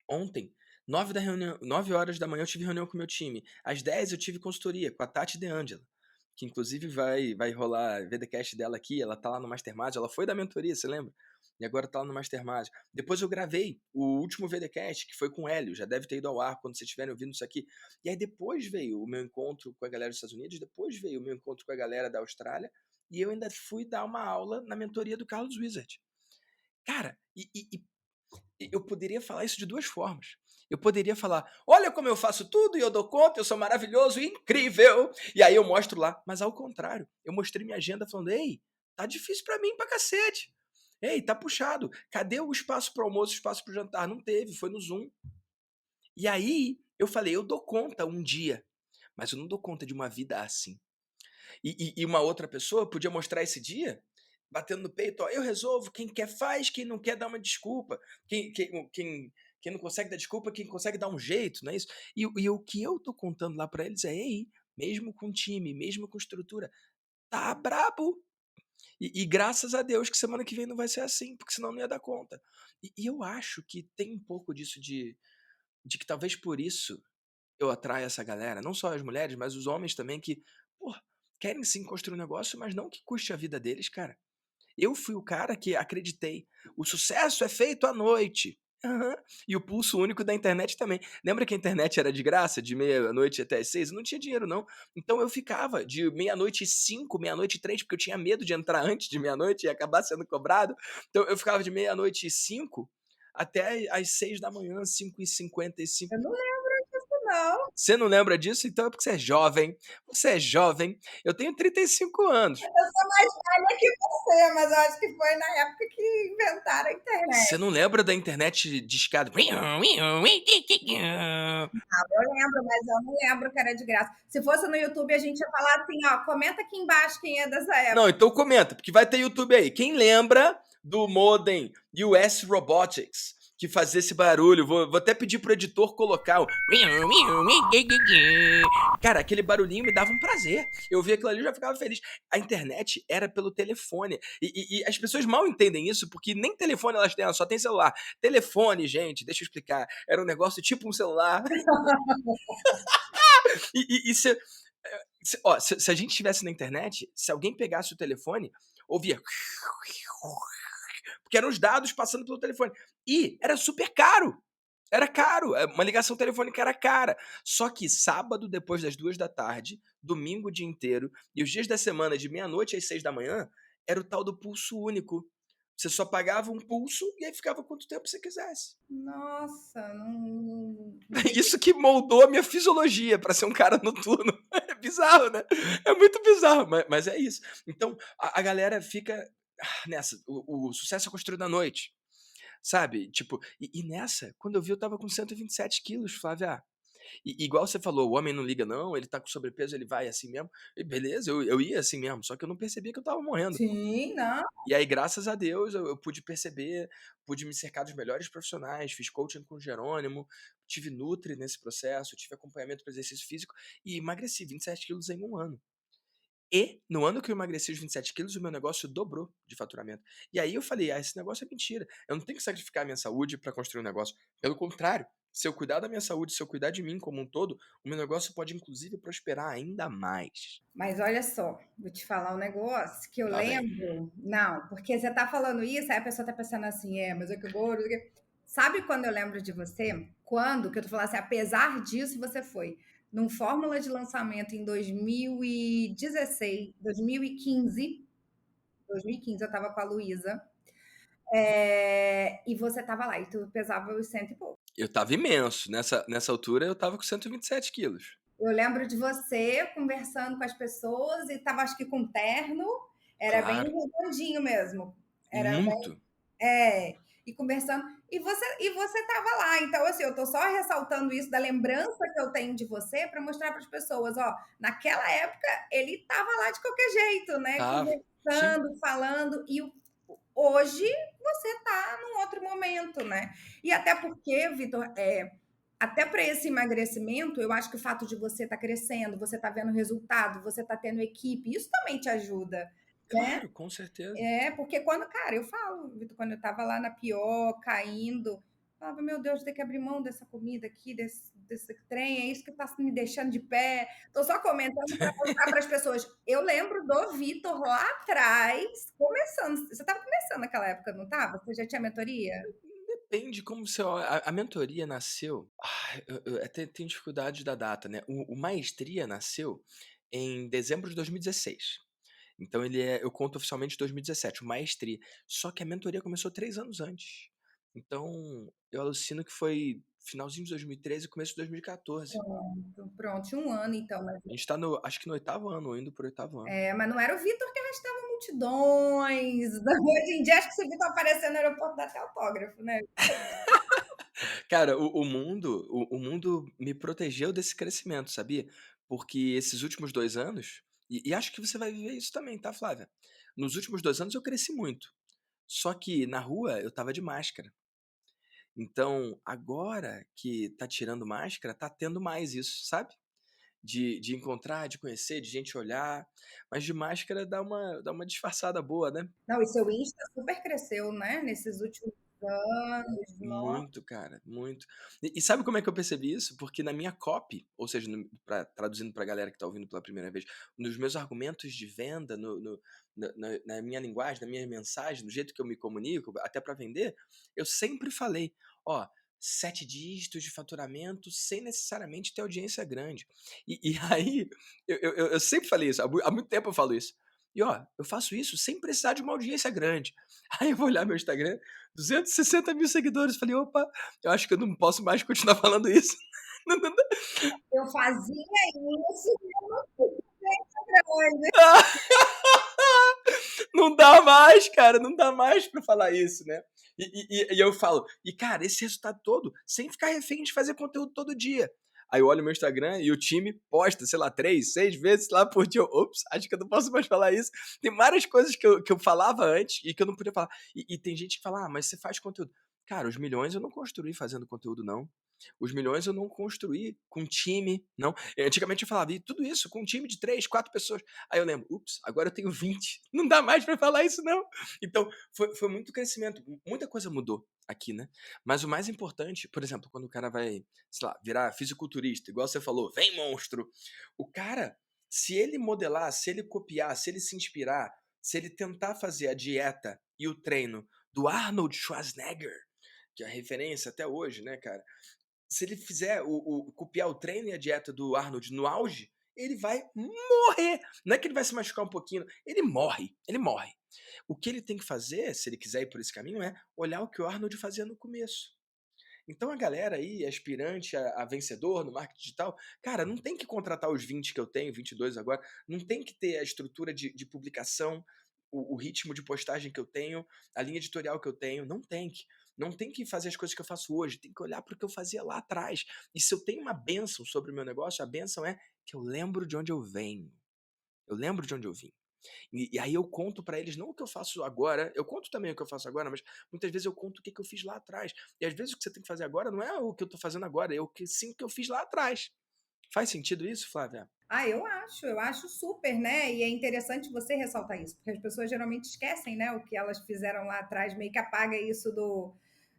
Ontem, 9 horas da manhã eu tive reunião com o meu time. Às 10 eu tive consultoria com a Tati De Angela, que inclusive vai rolar VDcast dela aqui, ela tá lá no Mastermind, ela foi da mentoria, você lembra? e agora tá lá no Mastermind. Depois eu gravei o último VDcast, que foi com o Hélio, já deve ter ido ao ar quando vocês estiverem ouvindo isso aqui. E aí depois veio o meu encontro com a galera dos Estados Unidos, depois veio o meu encontro com a galera da Austrália, e eu ainda fui dar uma aula na mentoria do Carlos Wizard. Cara, eu poderia falar isso de duas formas. Eu poderia falar: olha como eu faço tudo e eu dou conta, eu sou maravilhoso e incrível. E aí eu mostro lá. Mas ao contrário, eu mostrei minha agenda falando: ei, tá difícil pra mim pra cacete. Ei, tá puxado. Cadê o espaço pro almoço, o espaço pro jantar? Não teve, foi no Zoom. E aí eu falei: eu dou conta um dia, mas eu não dou conta de uma vida assim. E uma outra pessoa podia mostrar esse dia, batendo no peito, ó, eu resolvo, quem quer faz, quem não quer dá uma desculpa, quem não consegue dar desculpa, quem consegue dar um jeito, não é isso? E o que eu tô contando lá pra eles é, ei, mesmo com time, mesmo com estrutura, tá brabo. E graças a Deus que semana que vem não vai ser assim, porque senão não ia dar conta. E eu acho que tem um pouco disso de que talvez por isso eu atraio essa galera, não só as mulheres, mas os homens também que, pô, querem sim construir um negócio, mas não que custe a vida deles, cara. Eu fui o cara que acreditei. O sucesso é feito à noite. Aham. E o pulso único da internet também. Lembra que a internet era de graça, de meia-noite até as 6? Eu não tinha dinheiro, não. Então eu ficava de meia-noite e 5, meia-noite e 3, porque eu tinha medo de entrar antes de meia-noite e acabar sendo cobrado. Então eu ficava de meia-noite e 5 até as 6 da manhã, 5h55. Eu não lembro disso não. Você não lembra disso? Então é porque você é jovem. Você é jovem. Eu tenho 35 anos. Eu sou mais velha que você, mas eu acho que foi na época que inventaram a Você internet. não lembra da internet discada? Eu lembro, mas eu não lembro que era de graça. Se fosse no YouTube, a gente ia falar assim, ó, comenta aqui embaixo quem é dessa Não, época. então comenta, porque vai ter YouTube aí. Quem lembra do modem US Robotics que fazia esse barulho? Vou até pedir pro editor colocar o. Cara, aquele barulhinho me dava um prazer. Eu via aquilo ali e já ficava feliz. A internet era pelo telefone. E as pessoas mal entendem isso, porque nem telefone elas têm, elas só tem celular. Telefone, gente, deixa eu explicar. Era um negócio tipo um celular. E se a gente estivesse na internet, se alguém pegasse o telefone, ouvia. Porque eram os dados passando pelo telefone. E era super caro. Era caro. Uma ligação telefônica era cara. Só que sábado, depois das 2 da tarde, domingo o dia inteiro, e os dias da semana, de meia-noite às 6 da manhã, era o tal do pulso único. Você só pagava um pulso e aí ficava quanto tempo você quisesse. Nossa, não. Isso que moldou a minha fisiologia para ser um cara noturno. É bizarro, né? É muito bizarro, mas é isso. Então, a galera fica nessa. O sucesso é construído à noite, sabe? Tipo, e nessa, quando eu vi, eu tava com 127 quilos, Flávia. E igual você falou, o homem não liga, não, ele tá com sobrepeso, ele vai assim mesmo. E beleza, eu ia assim mesmo, só que eu não percebia que eu tava morrendo. Sim, não. E aí, graças a Deus, eu pude perceber, pude me cercar dos melhores profissionais, fiz coaching com o Jerônimo, tive Nutri nesse processo, tive acompanhamento para exercício físico e emagreci 27 quilos em um ano. E no ano que eu emagreci os 27 quilos, o meu negócio dobrou de faturamento. E aí eu falei, esse negócio é mentira. Eu não tenho que sacrificar a minha saúde para construir um negócio. Pelo contrário, se eu cuidar da minha saúde, se eu cuidar de mim como um todo, o meu negócio pode inclusive prosperar ainda mais. Mas olha só, vou te falar um negócio que eu Lá vem. lembro. Não, porque você tá falando isso, aí a pessoa tá pensando assim, mas é que gordo. Sabe quando eu lembro de você? Quando que eu tô falando assim, apesar disso, você foi num Fórmula de lançamento em 2016, 2015. 2015 eu tava com a Luísa. E você tava lá, e tu pesava os cento e pouco. Eu tava imenso. Nessa altura eu tava com 127 quilos. Eu lembro de você conversando com as pessoas e tava, acho que com terno, era bem Claro. redondinho mesmo. Era bem, Muito. e conversando, e você estava lá. Então, assim, eu estou só ressaltando isso da lembrança que eu tenho de você para mostrar para as pessoas, ó, naquela época ele estava lá de qualquer jeito, né? Tava. Sim. Conversando, falando, e hoje você está num outro momento, né? E até porque, Vitor, até para esse emagrecimento, eu acho que o fato de você estar crescendo, você estar vendo resultado, você estar tendo equipe, isso também te ajuda, né? Claro, com certeza. Porque quando, cara, eu falo, Vitor, quando eu estava lá na pior, caindo, Falava, meu Deus, vou ter que abrir mão dessa comida aqui, desse trem, é isso que está me deixando de pé. Estou só comentando para mostrar para as pessoas. Eu lembro do Vitor lá atrás, começando. Você estava começando naquela época, não estava? Você já tinha mentoria? Depende como você olha. A mentoria nasceu. Eu até tenho dificuldade da data, né? O Maestria nasceu em dezembro de 2016. Então eu conto oficialmente 2017, o Maestria. Só que a mentoria começou 3 anos antes. Então, eu alucino que foi finalzinho de 2013 e começo de 2014. Pronto, pronto, tinha um ano então, mas, A gente tá no, acho que no 8º ano, indo pro 8º ano. mas não era o Vitor que arrastava multidões. Hoje em dia, acho que se o Vitor aparecer no aeroporto, dá até autógrafo, né? Cara, o mundo me protegeu desse crescimento, sabia? Porque esses últimos 2 anos, e acho que você vai viver isso também, tá, Flávia? Nos últimos 2 anos eu cresci muito. Só que na rua eu tava de máscara. Então, agora que tá tirando máscara, tá tendo mais isso, sabe? De encontrar, de conhecer, de gente olhar. Mas de máscara dá uma disfarçada boa, né? Não, e seu Insta super cresceu, né? Nesses últimos anos. Nossa. Muito, cara, muito. E sabe como é que eu percebi isso? Porque na minha copy, ou seja, traduzindo pra galera que tá ouvindo pela primeira vez, nos meus argumentos de venda, na minha linguagem, na minha mensagem, no jeito que eu me comunico, até pra vender, eu sempre falei, ó, 7 dígitos de faturamento sem necessariamente ter audiência grande. E aí, eu sempre falei isso, há muito tempo eu falo isso. E ó, eu faço isso sem precisar de uma audiência grande. Aí eu vou olhar meu Instagram, 260 mil seguidores. Falei, opa, eu acho que eu não posso mais continuar falando isso. Eu fazia isso grande. Não dá mais, cara, não dá mais pra falar isso, né? E eu falo, e cara, esse resultado todo, sem ficar refém de fazer conteúdo todo dia. Aí eu olho meu Instagram e o time posta, sei lá, 3, 6 vezes lá por dia. Ops, acho que eu não posso mais falar isso. Tem várias coisas que eu falava antes e que eu não podia falar. E tem gente que fala, mas você faz conteúdo. Cara, os milhões eu não construí fazendo conteúdo, não. Os milhões eu não construí com time, não. Antigamente eu falava, e tudo isso com um time de 3, 4 pessoas. Aí eu lembro, ups, agora eu tenho 20. Não dá mais pra falar isso, não. Então, foi muito crescimento. Muita coisa mudou aqui, né? Mas o mais importante, por exemplo, quando o cara vai, sei lá, virar fisiculturista, igual você falou, vem monstro. O cara, se ele modelar, se ele copiar, se ele se inspirar, se ele tentar fazer a dieta e o treino do Arnold Schwarzenegger, que é a referência até hoje, né, cara? Se ele fizer copiar o treino e a dieta do Arnold no auge, ele vai morrer. Não é que ele vai se machucar um pouquinho, ele morre, ele morre. O que ele tem que fazer, se ele quiser ir por esse caminho, é olhar o que o Arnold fazia no começo. Então a galera aí, aspirante a vencedor no marketing digital, cara, não tem que contratar os 20 que eu tenho, 22 agora, não tem que ter a estrutura de publicação, o ritmo de postagem que eu tenho, a linha editorial que eu tenho, não tem que. Não tem que fazer as coisas que eu faço hoje, tem que olhar para o que eu fazia lá atrás. E se eu tenho uma bênção sobre o meu negócio, a bênção é que eu lembro de onde eu venho. Eu lembro de onde eu vim. E aí eu conto pra eles não o que eu faço agora, eu conto também o que eu faço agora, mas muitas vezes eu conto o que que eu fiz lá atrás. E às vezes o que você tem que fazer agora não é o que eu tô fazendo agora, é o que sim que eu fiz lá atrás. Faz sentido isso, Flávia? Ah, eu acho super, né? E é interessante você ressaltar isso, porque as pessoas geralmente esquecem, né, o que elas fizeram lá atrás, meio que apaga isso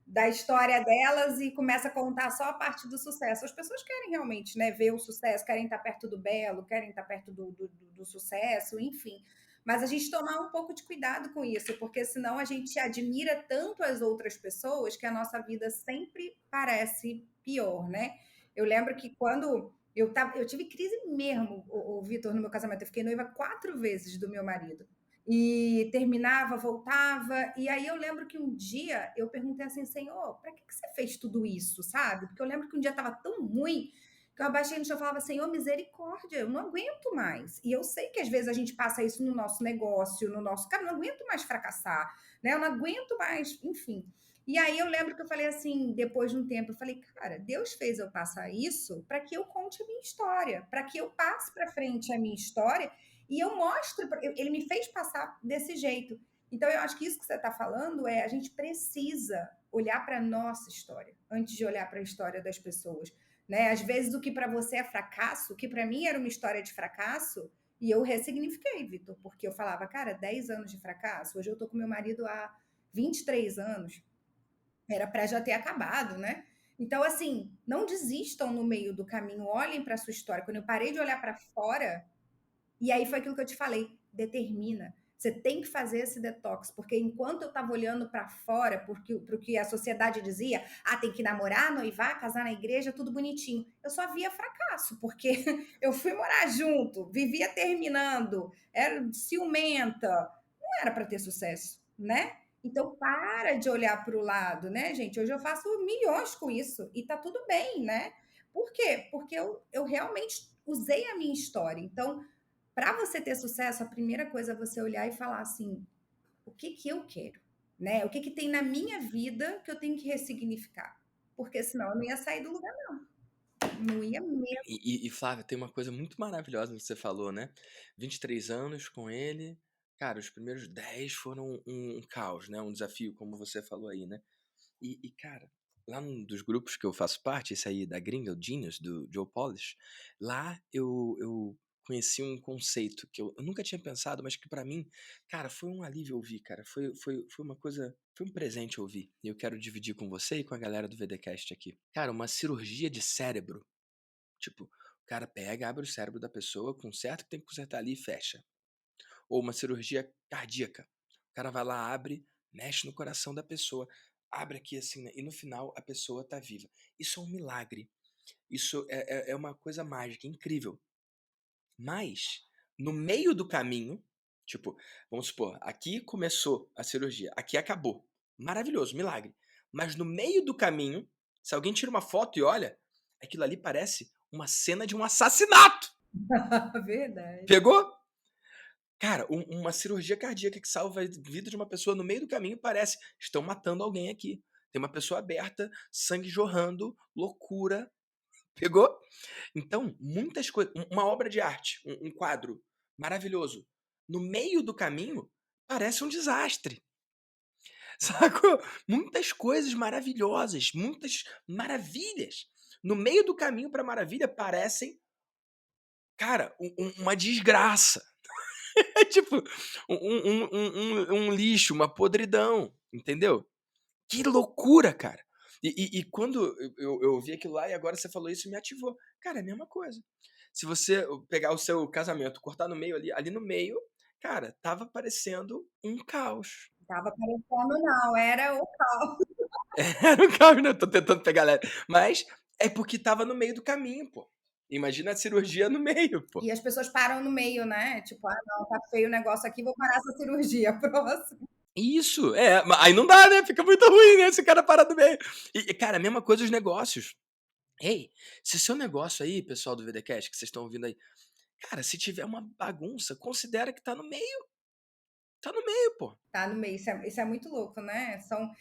da história delas e começa a contar só a parte do sucesso. As pessoas querem realmente, né, ver o sucesso, querem estar perto do belo, querem estar perto do sucesso, enfim. Mas a gente tomar um pouco de cuidado com isso, porque senão a gente admira tanto as outras pessoas que a nossa vida sempre parece pior, né? Eu lembro que quando eu tive crise mesmo, o Vitor, no meu casamento. Eu fiquei noiva 4 vezes do meu marido. E terminava, voltava. E aí eu lembro que um dia eu perguntei assim, Senhor, para que você fez tudo isso, sabe? Porque eu lembro que um dia estava tão ruim que eu abaixei no chão e falava, Senhor, misericórdia, eu não aguento mais. E eu sei que às vezes a gente passa isso no nosso negócio, no nosso... Cara, eu não aguento mais fracassar, né? Eu não aguento mais, enfim. E aí eu lembro que eu falei assim, depois de um tempo, eu falei, cara, Deus fez eu passar isso para que eu conte a minha história, para que eu passe para frente a minha história e eu mostre, ele me fez passar desse jeito. Então eu acho que isso que você está falando é a gente precisa olhar para a nossa história antes de olhar para a história das pessoas, né? Às vezes o que para você é fracasso, o que para mim era uma história de fracasso, e eu ressignifiquei, Vitor, porque eu falava, cara, 10 anos de fracasso, hoje eu tô com meu marido há 23 anos. Era para já ter acabado, né? Então, assim, não desistam no meio do caminho, olhem para a sua história. Quando eu parei de olhar para fora, e aí foi aquilo que eu te falei, determina. Você tem que fazer esse detox, porque enquanto eu estava olhando para fora, porque para o que a sociedade dizia, ah, tem que namorar, noivar, casar na igreja, tudo bonitinho. Eu só via fracasso, porque eu fui morar junto, vivia terminando, era ciumenta, não era para ter sucesso, né? Então para de olhar para o lado, né, gente? Hoje eu faço milhões com isso e tá tudo bem, né? Por quê? Porque eu realmente usei a minha história. Então, para você ter sucesso, a primeira coisa é você olhar e falar assim: o que que eu quero? Né? O que que tem na minha vida que eu tenho que ressignificar? Porque senão eu não ia sair do lugar, não ia mesmo. E Flávia, tem uma coisa muito maravilhosa que você falou, né? 23 anos com ele, cara, os primeiros 10 foram um caos, né? Um desafio, como você falou aí, né? Cara, lá num dos grupos que eu faço parte, esse aí da gringa, o Genius, do Joe Polish, lá eu conheci um conceito que eu nunca tinha pensado, mas que pra mim, cara, foi um alívio ouvir, cara. Foi uma coisa, foi um presente ouvir. E eu quero dividir com você e com a galera do VDcast aqui. Cara, uma cirurgia de cérebro. Tipo, o cara pega, abre o cérebro da pessoa, conserta o que tem que consertar ali e fecha. Ou uma cirurgia cardíaca. O cara vai lá, abre, mexe no coração da pessoa, abre aqui assim, né? E no final a pessoa tá viva. Isso é um milagre. Isso é uma coisa mágica, incrível. Mas, no meio do caminho, tipo, vamos supor, aqui começou a cirurgia, aqui acabou. Maravilhoso, milagre. Mas no meio do caminho, se alguém tira uma foto e olha, aquilo ali parece uma cena de um assassinato. Verdade. Pegou? Cara, uma cirurgia cardíaca que salva a vida de uma pessoa no meio do caminho parece, estão matando alguém aqui. Tem uma pessoa aberta, sangue jorrando, loucura. Pegou? Então, muitas coisas. Uma obra de arte, um quadro maravilhoso. No meio do caminho, parece um desastre. Sacou? Muitas coisas maravilhosas, muitas maravilhas. No meio do caminho para maravilha parecem, cara, uma desgraça. É tipo um lixo, uma podridão, entendeu? Que loucura, cara. E quando eu vi aquilo lá e agora você falou isso, me ativou. Cara, é a mesma coisa. Se você pegar o seu casamento, cortar no meio ali no meio, cara, tava parecendo um caos. Tava parecendo, não, era o caos. Era um caos, né? Eu tô tentando pegar leve. Mas é porque tava no meio do caminho, pô. Imagina a cirurgia no meio, pô. E as pessoas param no meio, né? Tipo, ah, não, tá feio o negócio aqui, vou parar essa cirurgia. Próximo. Isso, aí não dá, né? Fica muito ruim, né? Esse cara parar no meio. Cara, a mesma coisa os negócios. Ei, se seu negócio aí, pessoal do VDcast, que vocês estão ouvindo aí, cara, se tiver uma bagunça, considera que tá no meio. Tá no meio, pô. Tá no meio, isso é muito louco, né? São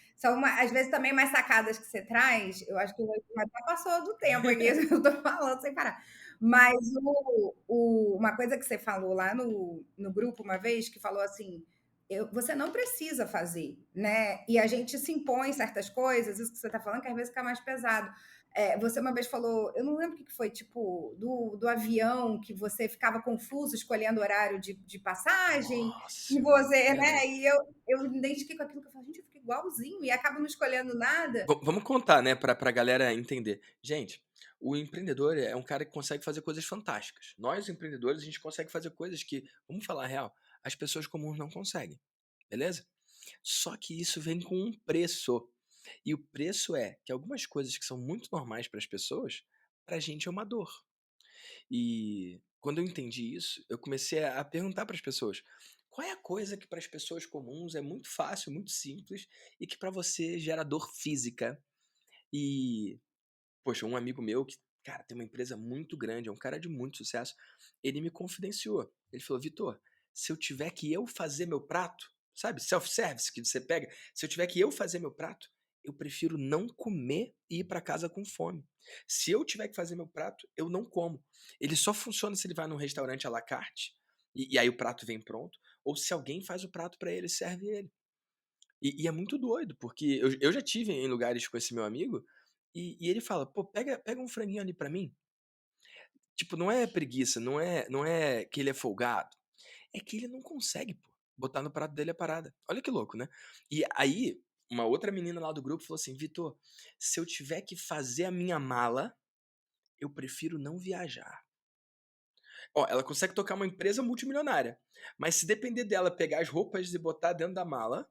às vezes também mais sacadas que você traz. Eu acho que já passou do tempo aqui, eu tô falando sem parar. Mas uma coisa que você falou lá no grupo uma vez, que falou assim: você não precisa fazer, né? E a gente se impõe certas coisas, isso que você tá falando, que às vezes fica mais pesado. Você uma vez falou, eu não lembro o que foi, tipo, do avião, que você ficava confuso escolhendo o horário de passagem. E Nossa, você, né? verdade. E eu me identifiquei com aquilo que eu falo, gente, eu fico igualzinho e acabo não escolhendo nada. Vamos contar, né, pra galera entender. Gente, o empreendedor é um cara que consegue fazer coisas fantásticas. Nós, empreendedores, a gente consegue fazer coisas que, vamos falar a real, as pessoas comuns não conseguem. Beleza? Só que isso vem com um preço. E o preço é que algumas coisas que são muito normais para as pessoas, pra gente é uma dor. E quando eu entendi isso, eu comecei a perguntar para as pessoas: qual é a coisa que para as pessoas comuns é muito fácil, muito simples e que para você gera dor física? E, poxa, um amigo meu que, cara, tem uma empresa muito grande, é um cara de muito sucesso, ele me confidenciou. Ele falou: Vitor, se eu tiver que eu fazer meu prato, sabe, self-service que você pega, se eu tiver que eu fazer meu prato, eu prefiro não comer e ir para casa com fome. Se eu tiver que fazer meu prato, eu não como. Ele só funciona se ele vai num restaurante à la carte e aí o prato vem pronto, ou se alguém faz o prato para ele e serve ele. E é muito doido, porque eu já tive em lugares com esse meu amigo e ele fala: pô, pega um franguinho ali pra mim. Tipo, não é preguiça, não é que ele é folgado, é que ele não consegue, pô, botar no prato dele a parada. Olha que louco, né? E aí uma outra menina lá do grupo falou assim: "Vitor, se eu tiver que fazer a minha mala, eu prefiro não viajar". Ó, ela consegue tocar uma empresa multimilionária, mas se depender dela pegar as roupas e botar dentro da mala,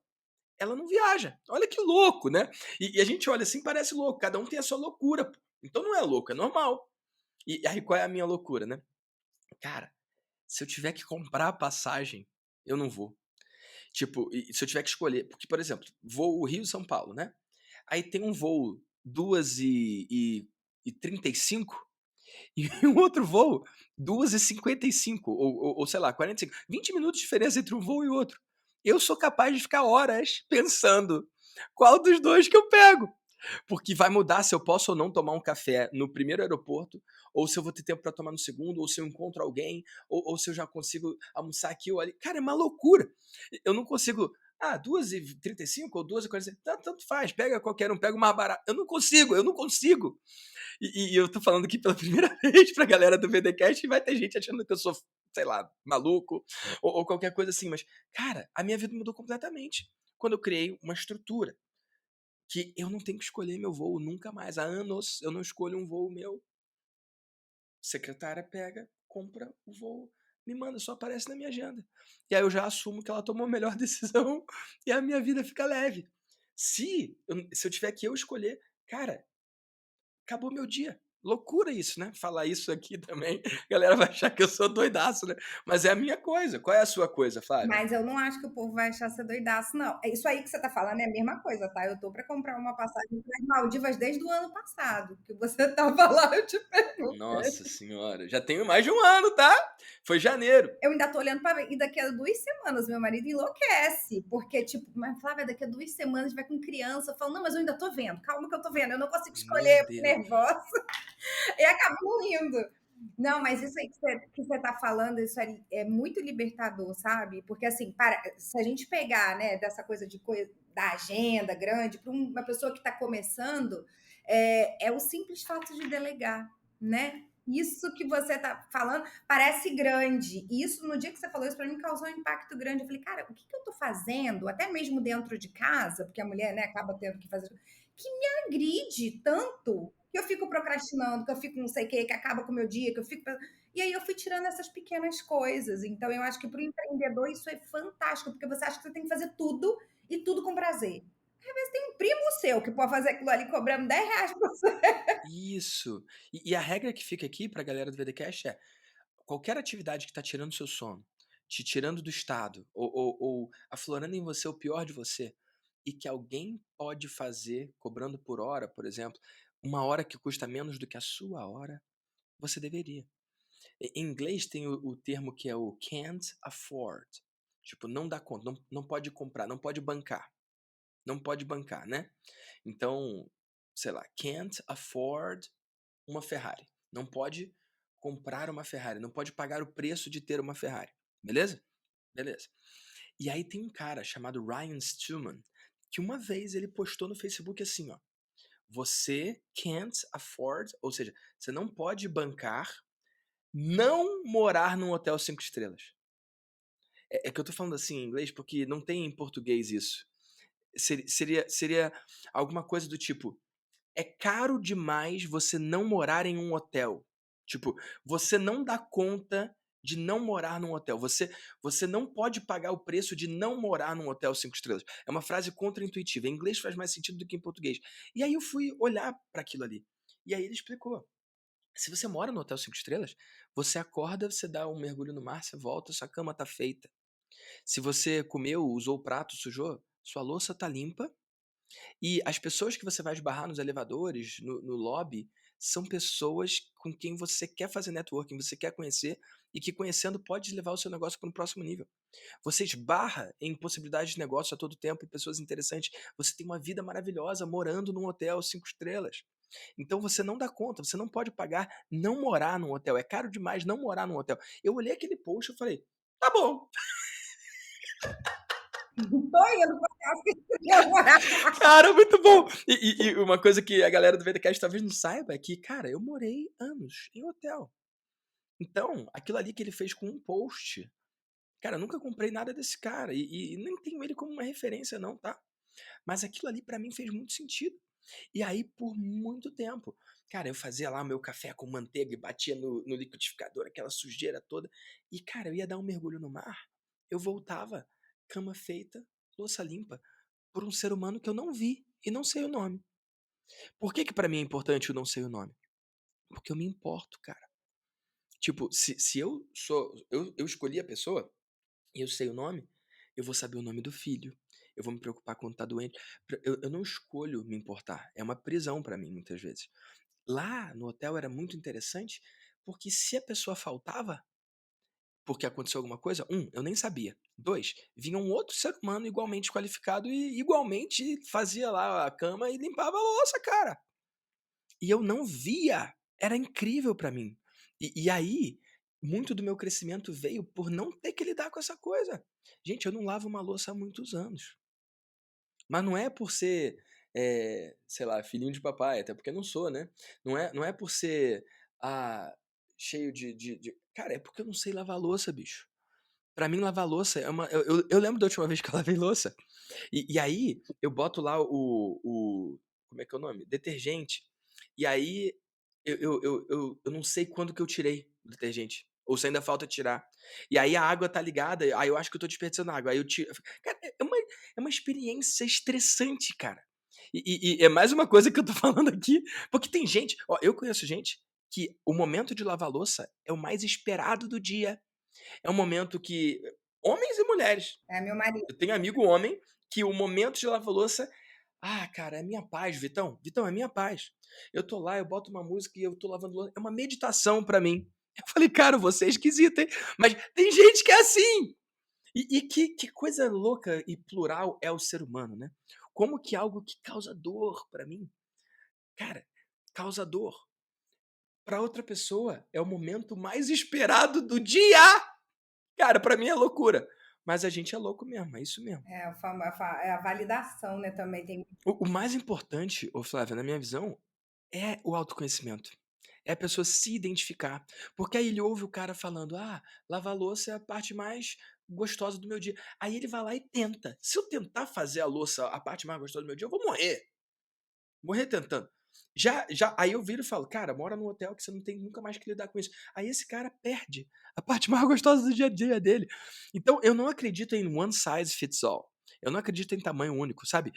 ela não viaja. Olha que louco, né? E a gente olha assim, parece louco, cada um tem a sua loucura, pô. Então não é louco, é normal. E aí qual é a minha loucura, né? Cara, se eu tiver que comprar a passagem, eu não vou. Tipo, e se eu tiver que escolher, porque, por exemplo, voo Rio-São Paulo, né? Aí tem um voo 2h35 e um outro voo 2h55 ou sei lá, 45. 20 minutos de diferença entre um voo e outro. Eu sou capaz de ficar horas pensando qual dos dois que eu pego. Porque vai mudar se eu posso ou não tomar um café no primeiro aeroporto, ou se eu vou ter tempo para tomar no segundo, ou se eu encontro alguém, ou se eu já consigo almoçar aqui ou ali. Cara, é uma loucura. Eu não consigo. Ah, 2h35 ou 2h45, tanto faz, pega qualquer um, pega o mais barato. Eu não consigo. E eu tô falando aqui pela primeira vez pra galera do VDCast e vai ter gente achando que eu sou, sei lá, maluco ou qualquer coisa assim. Mas, cara, a minha vida mudou completamente quando eu criei uma estrutura que eu não tenho que escolher meu voo nunca mais. Há anos eu não escolho um voo meu. Secretária pega, compra o voo, me manda, só aparece na minha agenda. E aí eu já assumo que ela tomou a melhor decisão e a minha vida fica leve. Se eu tiver que eu escolher, cara, acabou meu dia. Loucura isso, né? Falar isso aqui também, a galera vai achar que eu sou doidaço, né? Mas é a minha coisa. Qual é a sua coisa, Flávia? Mas eu não acho que o povo vai achar você doidaço, não. É isso aí que você tá falando é a mesma coisa, tá? Eu tô para comprar uma passagem para as Maldivas desde o ano passado, que você tava lá, eu te Nossa perguntei. senhora, já tenho mais de um ano, tá? Foi janeiro. Eu ainda tô olhando para ver. E daqui a 2 semanas, meu marido enlouquece. Porque, tipo, mas Flávia, daqui a 2 semanas vai com criança. Eu falo, não, mas eu ainda tô vendo. Calma que eu tô vendo. Eu não consigo Meu escolher, eu fico Deus. nervosa. E acabo não indo. Não, mas isso aí que você tá falando, isso aí é muito libertador, sabe? Porque assim, se a gente pegar, né, dessa coisa da agenda grande para uma pessoa que está começando, é o simples fato de delegar, né? Isso que você tá falando parece grande. E isso, no dia que você falou isso, para mim causou um impacto grande. Eu falei, cara, o que que eu tô fazendo, até mesmo dentro de casa, porque a mulher, né, acaba tendo que fazer, que me agride tanto que eu fico procrastinando, que eu fico não sei o que acaba com o meu dia, que eu fico. E aí eu fui tirando essas pequenas coisas. Então eu acho que para o empreendedor isso é fantástico, porque você acha que você tem que fazer tudo e tudo com prazer. Às vezes tem um primo seu que pode fazer aquilo ali cobrando R$ 10 por você. Isso. E a regra que fica aqui pra galera do VDCast é: qualquer atividade que tá tirando seu sono, te tirando do estado, ou aflorando em você o pior de você, e que alguém pode fazer cobrando por hora, por exemplo, uma hora que custa menos do que a sua hora, você deveria. Em inglês tem o termo que é o can't afford. Tipo, não dá conta, não pode comprar, não pode bancar. Não pode bancar, né? Então, sei lá, can't afford uma Ferrari. Não pode comprar uma Ferrari, não pode pagar o preço de ter uma Ferrari. Beleza? Beleza. E aí tem um cara chamado Ryan Stillman, que uma vez ele postou no Facebook assim, ó: você can't afford, ou seja, você não pode bancar não morar num hotel 5 estrelas. É que eu tô falando assim em inglês porque não tem em português isso. Seria alguma coisa do tipo: é caro demais você não morar em um hotel. Tipo, você não dá conta de não morar num hotel. Você não pode pagar o preço de não morar num hotel 5 estrelas. É uma frase contraintuitiva. Em inglês faz mais sentido do que em português. E aí eu fui olhar para aquilo ali. E aí ele explicou. Se você mora no hotel 5 estrelas, você acorda, você dá um mergulho no mar, você volta, sua cama tá feita. Se você comeu, usou o prato, sujou, sua louça tá limpa e as pessoas que você vai esbarrar nos elevadores, no lobby, são pessoas com quem você quer fazer networking, você quer conhecer e que conhecendo pode levar o seu negócio para um próximo nível. Você esbarra em possibilidades de negócio a todo tempo e pessoas interessantes. Você tem uma vida maravilhosa morando num hotel 5 estrelas. Então você não dá conta, você não pode pagar não morar num hotel. É caro demais não morar num hotel. Eu olhei aquele post e falei, tá bom. Tô indo para casa que você quer morar. Cara, muito bom! E uma coisa que a galera do VDCast talvez não saiba é que, cara, eu morei anos em hotel. Então, aquilo ali que ele fez com um post, cara, eu nunca comprei nada desse cara. E nem tenho ele como uma referência, não, tá? Mas aquilo ali pra mim fez muito sentido. E aí, por muito tempo, cara, eu fazia lá meu café com manteiga e batia no liquidificador, aquela sujeira toda. E, cara, eu ia dar um mergulho no mar, eu voltava, cama feita, louça limpa, por um ser humano que eu não vi e não sei o nome. Por que que pra mim é importante o não sei o nome? Porque eu me importo, cara. Tipo, se eu escolhi a pessoa e eu sei o nome, eu vou saber o nome do filho, eu vou me preocupar quando tá doente. Eu não escolho me importar, é uma prisão pra mim muitas vezes. Lá no hotel era muito interessante, porque se a pessoa faltava, porque aconteceu alguma coisa, eu nem sabia. 2, vinha um outro ser humano igualmente qualificado e igualmente fazia lá a cama e limpava a louça, cara. E eu não via. Era incrível pra mim. E aí, muito do meu crescimento veio por não ter que lidar com essa coisa. Gente, eu não lavo uma louça há muitos anos. Mas não é por ser, sei lá, filhinho de papai, até porque não sou, né. Não é por ser, ah, cheio de cara, é porque eu não sei lavar louça, bicho. Pra mim lavar louça é uma eu lembro da última vez que eu lavei louça, e aí eu boto lá o como é que é o nome? Detergente, e aí eu não sei quando que eu tirei o detergente, ou se ainda falta tirar. E aí a água tá ligada, aí eu acho que eu tô desperdiçando água, aí eu tiro cara, é uma experiência estressante, cara. E é mais uma coisa que eu tô falando aqui, porque tem gente ó, eu conheço gente que o momento de lavar louça é o mais esperado do dia. É um momento que homens e mulheres. É meu marido. Eu tenho amigo homem que o momento de lavar louça, "Ah, cara, é minha paz, Vitão. Vitão, é minha paz. Eu tô lá, eu boto uma música e eu tô lavando louça, é uma meditação pra mim". Eu falei: "Cara, você é esquisito, hein". Mas tem gente que é assim. E que coisa louca e plural é o ser humano, né. Como que algo que causa dor pra mim, cara, causa dor. Pra outra pessoa é o momento mais esperado do dia. Cara, pra mim é loucura. Mas a gente é louco mesmo, é isso mesmo. É, é a validação, né, também tem. O mais importante, ô Flávia, na minha visão, é o autoconhecimento. É a pessoa se identificar. Porque aí ele ouve o cara falando: "Ah, lavar louça é a parte mais gostosa do meu dia". Aí ele vai lá e tenta. Se eu tentar fazer a louça a parte mais gostosa do meu dia, eu vou morrer. Morrer tentando. Já aí eu viro e falo: "Cara, mora num hotel que você não tem nunca mais que lidar com isso". Aí esse cara perde a parte mais gostosa do dia a dia dele. Então eu não acredito em one size fits all. Eu não acredito em tamanho único, sabe.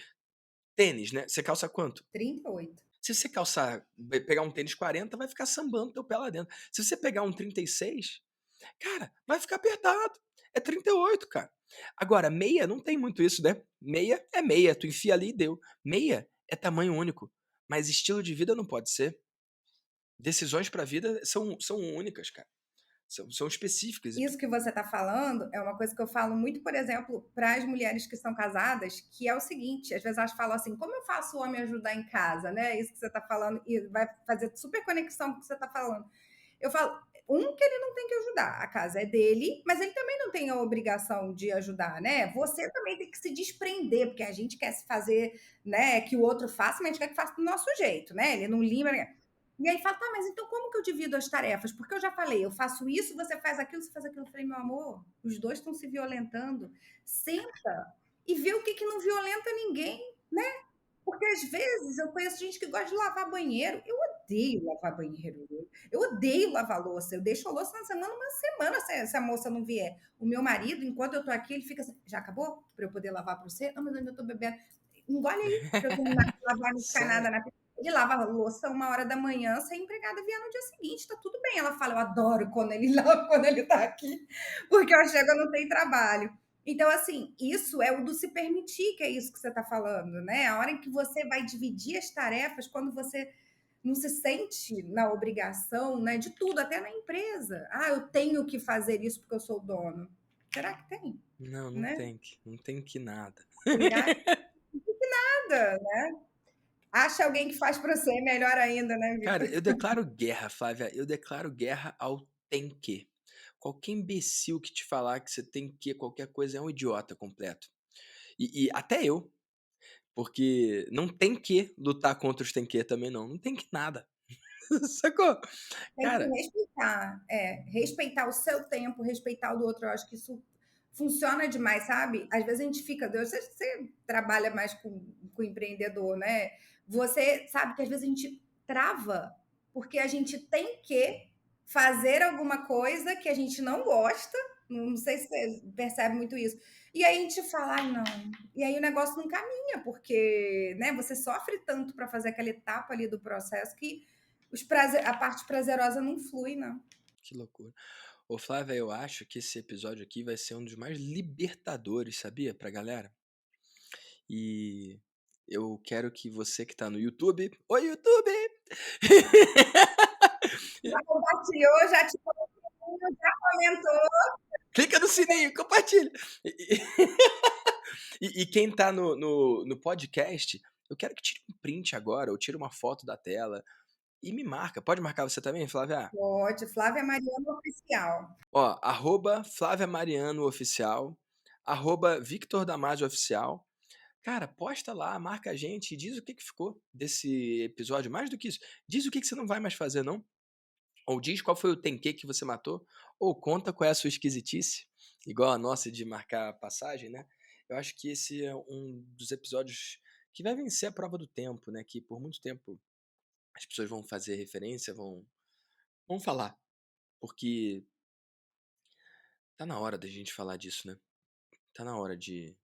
Tênis, né, você calça quanto? 38. Se você calçar pegar um tênis 40, vai ficar sambando teu pé lá dentro. Se você pegar um 36, cara, vai ficar apertado. É 38, cara. Agora, meia não tem muito isso, né? Meia é meia, tu enfia ali e deu. Meia é tamanho único, mas estilo de vida não pode ser. Decisões pra vida são únicas, cara. São específicas. Isso que você está falando é uma coisa que eu falo muito, por exemplo, para as mulheres que são casadas, que é o seguinte: às vezes elas falam assim, como eu faço o homem ajudar em casa, né? Isso que você está falando, e vai fazer super conexão com o que você está falando. Eu falo, que ele não tem que ajudar, a casa é dele, mas ele também não tem a obrigação de ajudar, né? Você também tem que se desprender, porque a gente quer se fazer, né, que o outro faça, mas a gente quer que faça do nosso jeito, né? Ele não limpa, né? E aí fala, tá, mas então como que eu divido as tarefas? Porque eu já falei, eu faço isso, você faz aquilo, você faz aquilo. Eu falei, meu amor, os dois estão se violentando. Senta e vê o que, que não violenta ninguém, né? Porque às vezes eu conheço gente que gosta de lavar banheiro. Eu odeio lavar banheiro. Eu odeio lavar louça. Eu deixo a louça na semana, uma semana se a moça não vier. O meu marido, enquanto eu tô aqui, ele fica assim: já acabou? Para eu poder lavar para você? Não, mas eu ainda tô bebendo. Engole aí, para eu terminar de lavar, não ficar nada Sério. na. Ele lava a louça 1 hora da manhã, se a empregada vier no dia seguinte, tá tudo bem. Ela fala: eu adoro quando ele lava, quando ele tá aqui, porque eu chego, eu não tenho trabalho. Então, assim, isso é o do se permitir, que é isso que você está falando, né? A hora em que você vai dividir as tarefas, quando você não se sente na obrigação, né, de tudo, até na empresa. Ah, eu tenho que fazer isso porque eu sou o dono. Será que tem? Não, Né? não tem que nada. Criar nada, né? Acha alguém que faz para você, melhor ainda, né, Cara, Vitor? eu declaro guerra, Flávia, eu declaro guerra ao tem que. Qualquer imbecil que te falar que você tem que qualquer coisa é um idiota completo. E até eu, porque não tem que lutar contra os tem que também não, não tem que nada. Sacou? Tem que Cara, respeitar, respeitar o seu tempo, respeitar o do outro. Eu acho que isso funciona demais, sabe? Às vezes a gente fica, Deus, você trabalha mais com empreendedor, né? Você sabe que às vezes a gente trava porque a gente tem que fazer alguma coisa que a gente não gosta. Não sei se você percebe muito isso. E aí a gente fala, ai, não. E aí o negócio não caminha, porque né, você sofre tanto para fazer aquela etapa ali do processo que a parte prazerosa não flui, não. Que loucura. Ô, Flávia, eu acho que esse episódio aqui vai ser um dos mais libertadores, sabia? Pra galera. E eu quero que você que tá no YouTube. Oi, YouTube! Já compartilhou, já te já comentou. Clica no sininho, compartilha. E quem tá no podcast, eu quero que tire um print agora, ou tire uma foto da tela e me marca. Pode marcar você também, Flávia? Pode, Flávia Mariano Oficial. Ó, Flávia Mariano Oficial, Victor Damasio Oficial. Cara, posta lá, marca a gente e diz o que ficou desse episódio. Mais do que isso, diz o que você não vai mais fazer, não. Ou diz qual foi o tenquê que você matou. Ou conta qual é a sua esquisitice. Igual a nossa de marcar a passagem, né? Eu acho que esse é um dos episódios que vai vencer a prova do tempo, né? Que por muito tempo as pessoas vão fazer referência, vão falar. Porque tá na hora da gente falar disso, né? Tá na hora de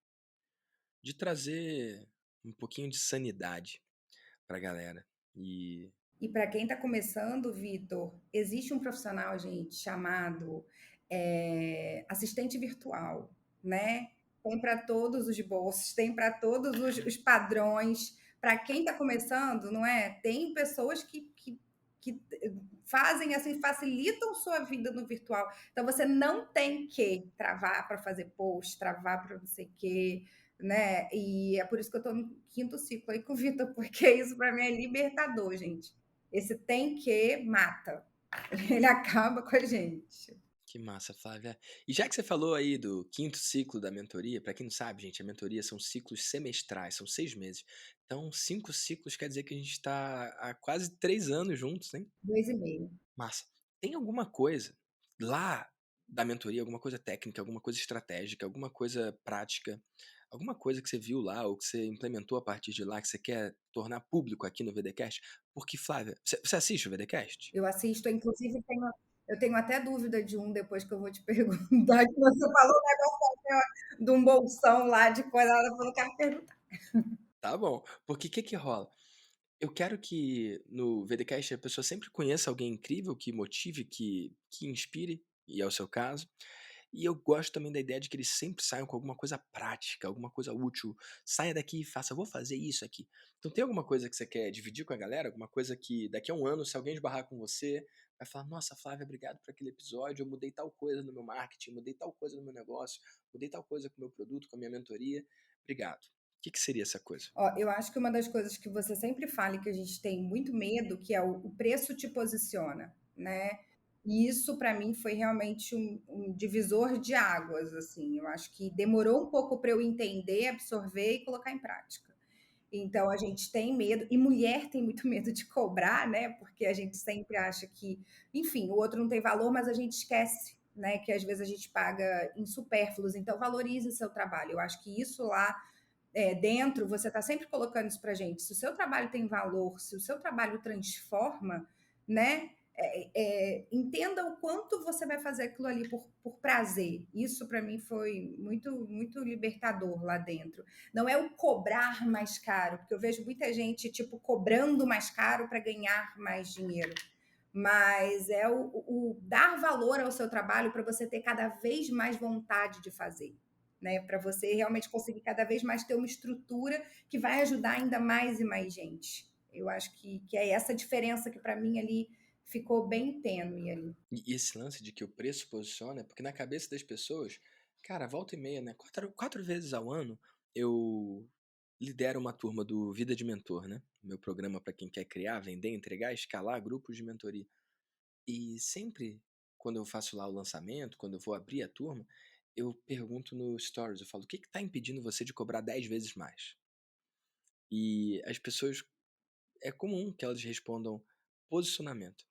trazer um pouquinho de sanidade pra galera. E E para quem está começando, Vitor, existe um profissional, gente, chamado assistente virtual, né? Tem para todos os bolsos, tem para todos os padrões. Para quem está começando, não é? Tem pessoas que fazem assim, facilitam sua vida no virtual. Então você não tem que travar para fazer post, travar para não sei o quê, né? E é por isso que eu estou no quinto ciclo aí com o Vitor, porque isso para mim é libertador, gente. Esse tem que mata. Ele acaba com a gente. que massa, Flávia. E já que você falou aí do quinto ciclo da mentoria, pra quem não sabe, gente, a mentoria são ciclos semestrais, são 6 meses. Então, 5 ciclos quer dizer que a gente tá há quase 3 anos juntos, hein? 2,5. Massa. Tem alguma coisa lá da mentoria, alguma coisa técnica, alguma coisa estratégica, alguma coisa prática, alguma coisa que você viu lá ou que você implementou a partir de lá que você quer tornar público aqui no VDcast? Porque, Flávia, você assiste o VDcast? Eu assisto, inclusive, eu tenho até dúvida de um depois que eu vou te perguntar, que você falou um negócio de um bolsão lá de coisa, ela falou, eu quero perguntar. Tá bom. Porque o que que rola? Eu quero que no VDcast a pessoa sempre conheça alguém incrível que motive, que inspire, e é o seu caso. E eu gosto também da ideia de que eles sempre saiam com alguma coisa prática, alguma coisa útil. Saia daqui e faça, vou fazer isso aqui. Então tem alguma coisa que você quer dividir com a galera? Alguma coisa que daqui a um ano, se alguém esbarrar com você, vai falar, nossa, Flávia, obrigado por aquele episódio, eu mudei tal coisa no meu marketing, mudei tal coisa no meu negócio, mudei tal coisa com o meu produto, com a minha mentoria. Obrigado. O que seria essa coisa? Ó, eu acho que uma das coisas que você sempre fala e que a gente tem muito medo, que é o preço te posiciona, né? E isso para mim foi realmente um divisor de águas, assim. Eu acho que demorou um pouco para eu entender, absorver e colocar em prática. Então a gente tem medo, e mulher tem muito medo de cobrar, né? Porque a gente sempre acha que, enfim, o outro não tem valor, mas a gente esquece, né? Que às vezes a gente paga em supérfluos. Então valorize o seu trabalho. Eu acho que isso lá dentro, você está sempre colocando isso para gente. Se o seu trabalho tem valor, se o seu trabalho transforma, né? Entenda o quanto você vai fazer aquilo ali por prazer. Isso para mim foi muito, muito libertador lá dentro. Não é o cobrar mais caro, porque eu vejo muita gente tipo cobrando mais caro para ganhar mais dinheiro. Mas é o dar valor ao seu trabalho para você ter cada vez mais vontade de fazer, né? Para você realmente conseguir cada vez mais ter uma estrutura que vai ajudar ainda mais e mais gente. Eu acho que é essa diferença que para mim ali ficou bem tênue ali. E esse lance de que o preço posiciona, porque na cabeça das pessoas, cara, volta e meia, né? 4 vezes ao ano eu lidero uma turma do Vida de Mentor, né? Meu programa para quem quer criar, vender, entregar, escalar grupos de mentoria. E sempre, quando eu faço lá o lançamento, quando eu vou abrir a turma, eu pergunto no Stories, eu falo, o que está impedindo você de cobrar 10 vezes mais? E as pessoas, é comum que elas respondam posicionamento.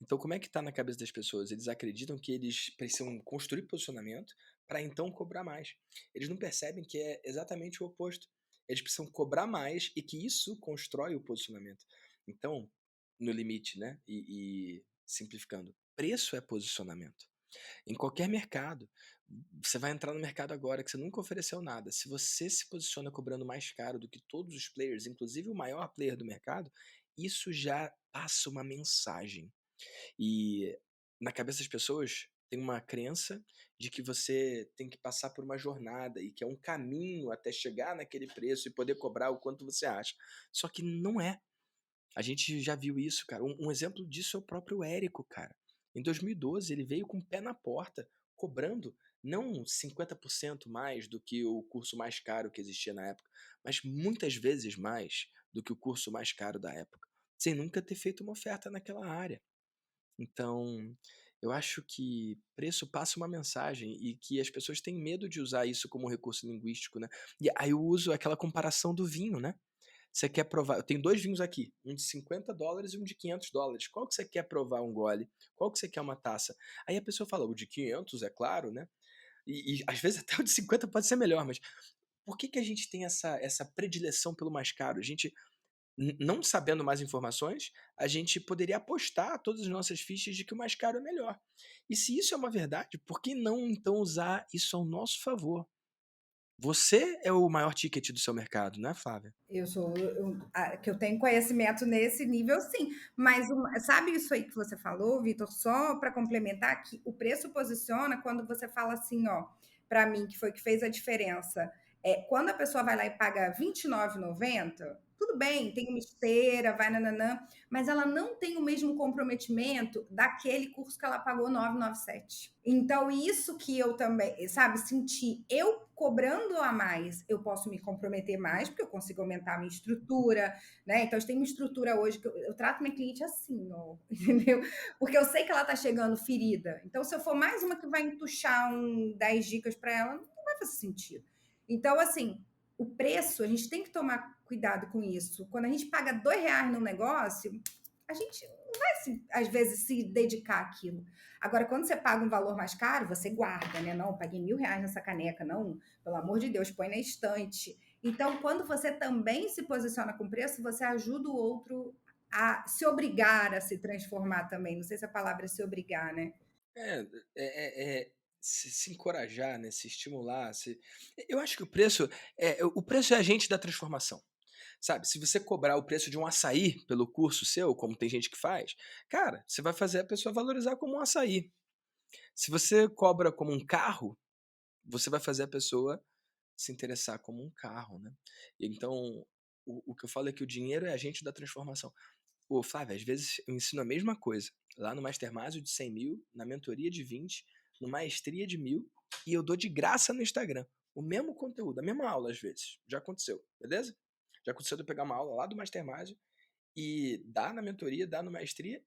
Então, como é que tá na cabeça das pessoas? Eles acreditam que eles precisam construir posicionamento para então cobrar mais. Eles não percebem que é exatamente o oposto. Eles precisam cobrar mais e que isso constrói o posicionamento. Então, no limite, né? E simplificando, preço é posicionamento. Em qualquer mercado. Você vai entrar no mercado agora que você nunca ofereceu nada. Se você se posiciona cobrando mais caro do que todos os players, inclusive o maior player do mercado, isso já passa uma mensagem. E na cabeça das pessoas tem uma crença de que você tem que passar por uma jornada e que é um caminho até chegar naquele preço e poder cobrar o quanto você acha. Só que não é. A gente já viu isso, cara. Um exemplo disso é o próprio Érico, cara. Em 2012, ele veio com o pé na porta, cobrando não 50% mais do que o curso mais caro que existia na época, mas muitas vezes mais do que o curso mais caro da época, sem nunca ter feito uma oferta naquela área. Então, eu acho que preço passa uma mensagem e que as pessoas têm medo de usar isso como recurso linguístico, né? E aí eu uso aquela comparação do vinho, né? Você quer provar? Eu tenho 2 vinhos aqui, um de US$ 50 e um de US$ 500. Qual que você quer provar um gole? Qual que você quer uma taça? Aí a pessoa fala, o de 500 é claro, né? E às vezes até o de 50 pode ser melhor, mas por que que a gente tem essa predileção pelo mais caro? A gente, não sabendo mais informações, a gente poderia apostar todas as nossas fichas de que o mais caro é melhor. E se isso é uma verdade, por que não então usar isso ao nosso favor? Você é o maior ticket do seu mercado, não é, Flávia? Que eu tenho conhecimento nesse nível, sim. Mas sabe isso aí que você falou, Vitor? Só para complementar, que o preço posiciona quando você fala assim, ó, para mim, que foi que fez a diferença. Quando a pessoa vai lá e paga R$ 29,90, tudo bem, tem uma esteira, vai nananã, mas ela não tem o mesmo comprometimento daquele curso que ela pagou 997. Então, isso que eu também, sabe, senti, eu cobrando a mais, eu posso me comprometer mais, porque eu consigo aumentar a minha estrutura, né? Então, eu tenho uma estrutura hoje que eu trato minha cliente assim, ó, entendeu? Porque eu sei que ela tá chegando ferida. Então, se eu for mais uma que vai entuchar 10 dicas para ela, não vai fazer sentido. Então, assim, o preço, a gente tem que tomar cuidado com isso. Quando a gente paga R$ 2 no negócio, a gente não vai, às vezes, se dedicar àquilo. Agora, quando você paga um valor mais caro, você guarda, né? Não, paguei R$ 1.000 nessa caneca. Não, pelo amor de Deus, põe na estante. Então, quando você também se posiciona com preço, você ajuda o outro a se obrigar a se transformar também. Não sei se a palavra é se obrigar, né? É, é se encorajar, né, se estimular, eu acho que o preço é agente da transformação, sabe. Se você cobrar o preço de um açaí pelo curso seu, como tem gente que faz, cara, você vai fazer a pessoa valorizar como um açaí. Se você cobra como um carro, você vai fazer a pessoa se interessar como um carro, né. Então, o que eu falo é que o dinheiro é agente da transformação. Ô, Flávia, às vezes eu ensino a mesma coisa, lá no Mastermind de 100.000, na mentoria de 20, no Maestria de 1.000, e eu dou de graça no Instagram. O mesmo conteúdo, a mesma aula às vezes. Já aconteceu, beleza? Já aconteceu de eu pegar uma aula lá do Mastermind e dar na mentoria, dar no Maestria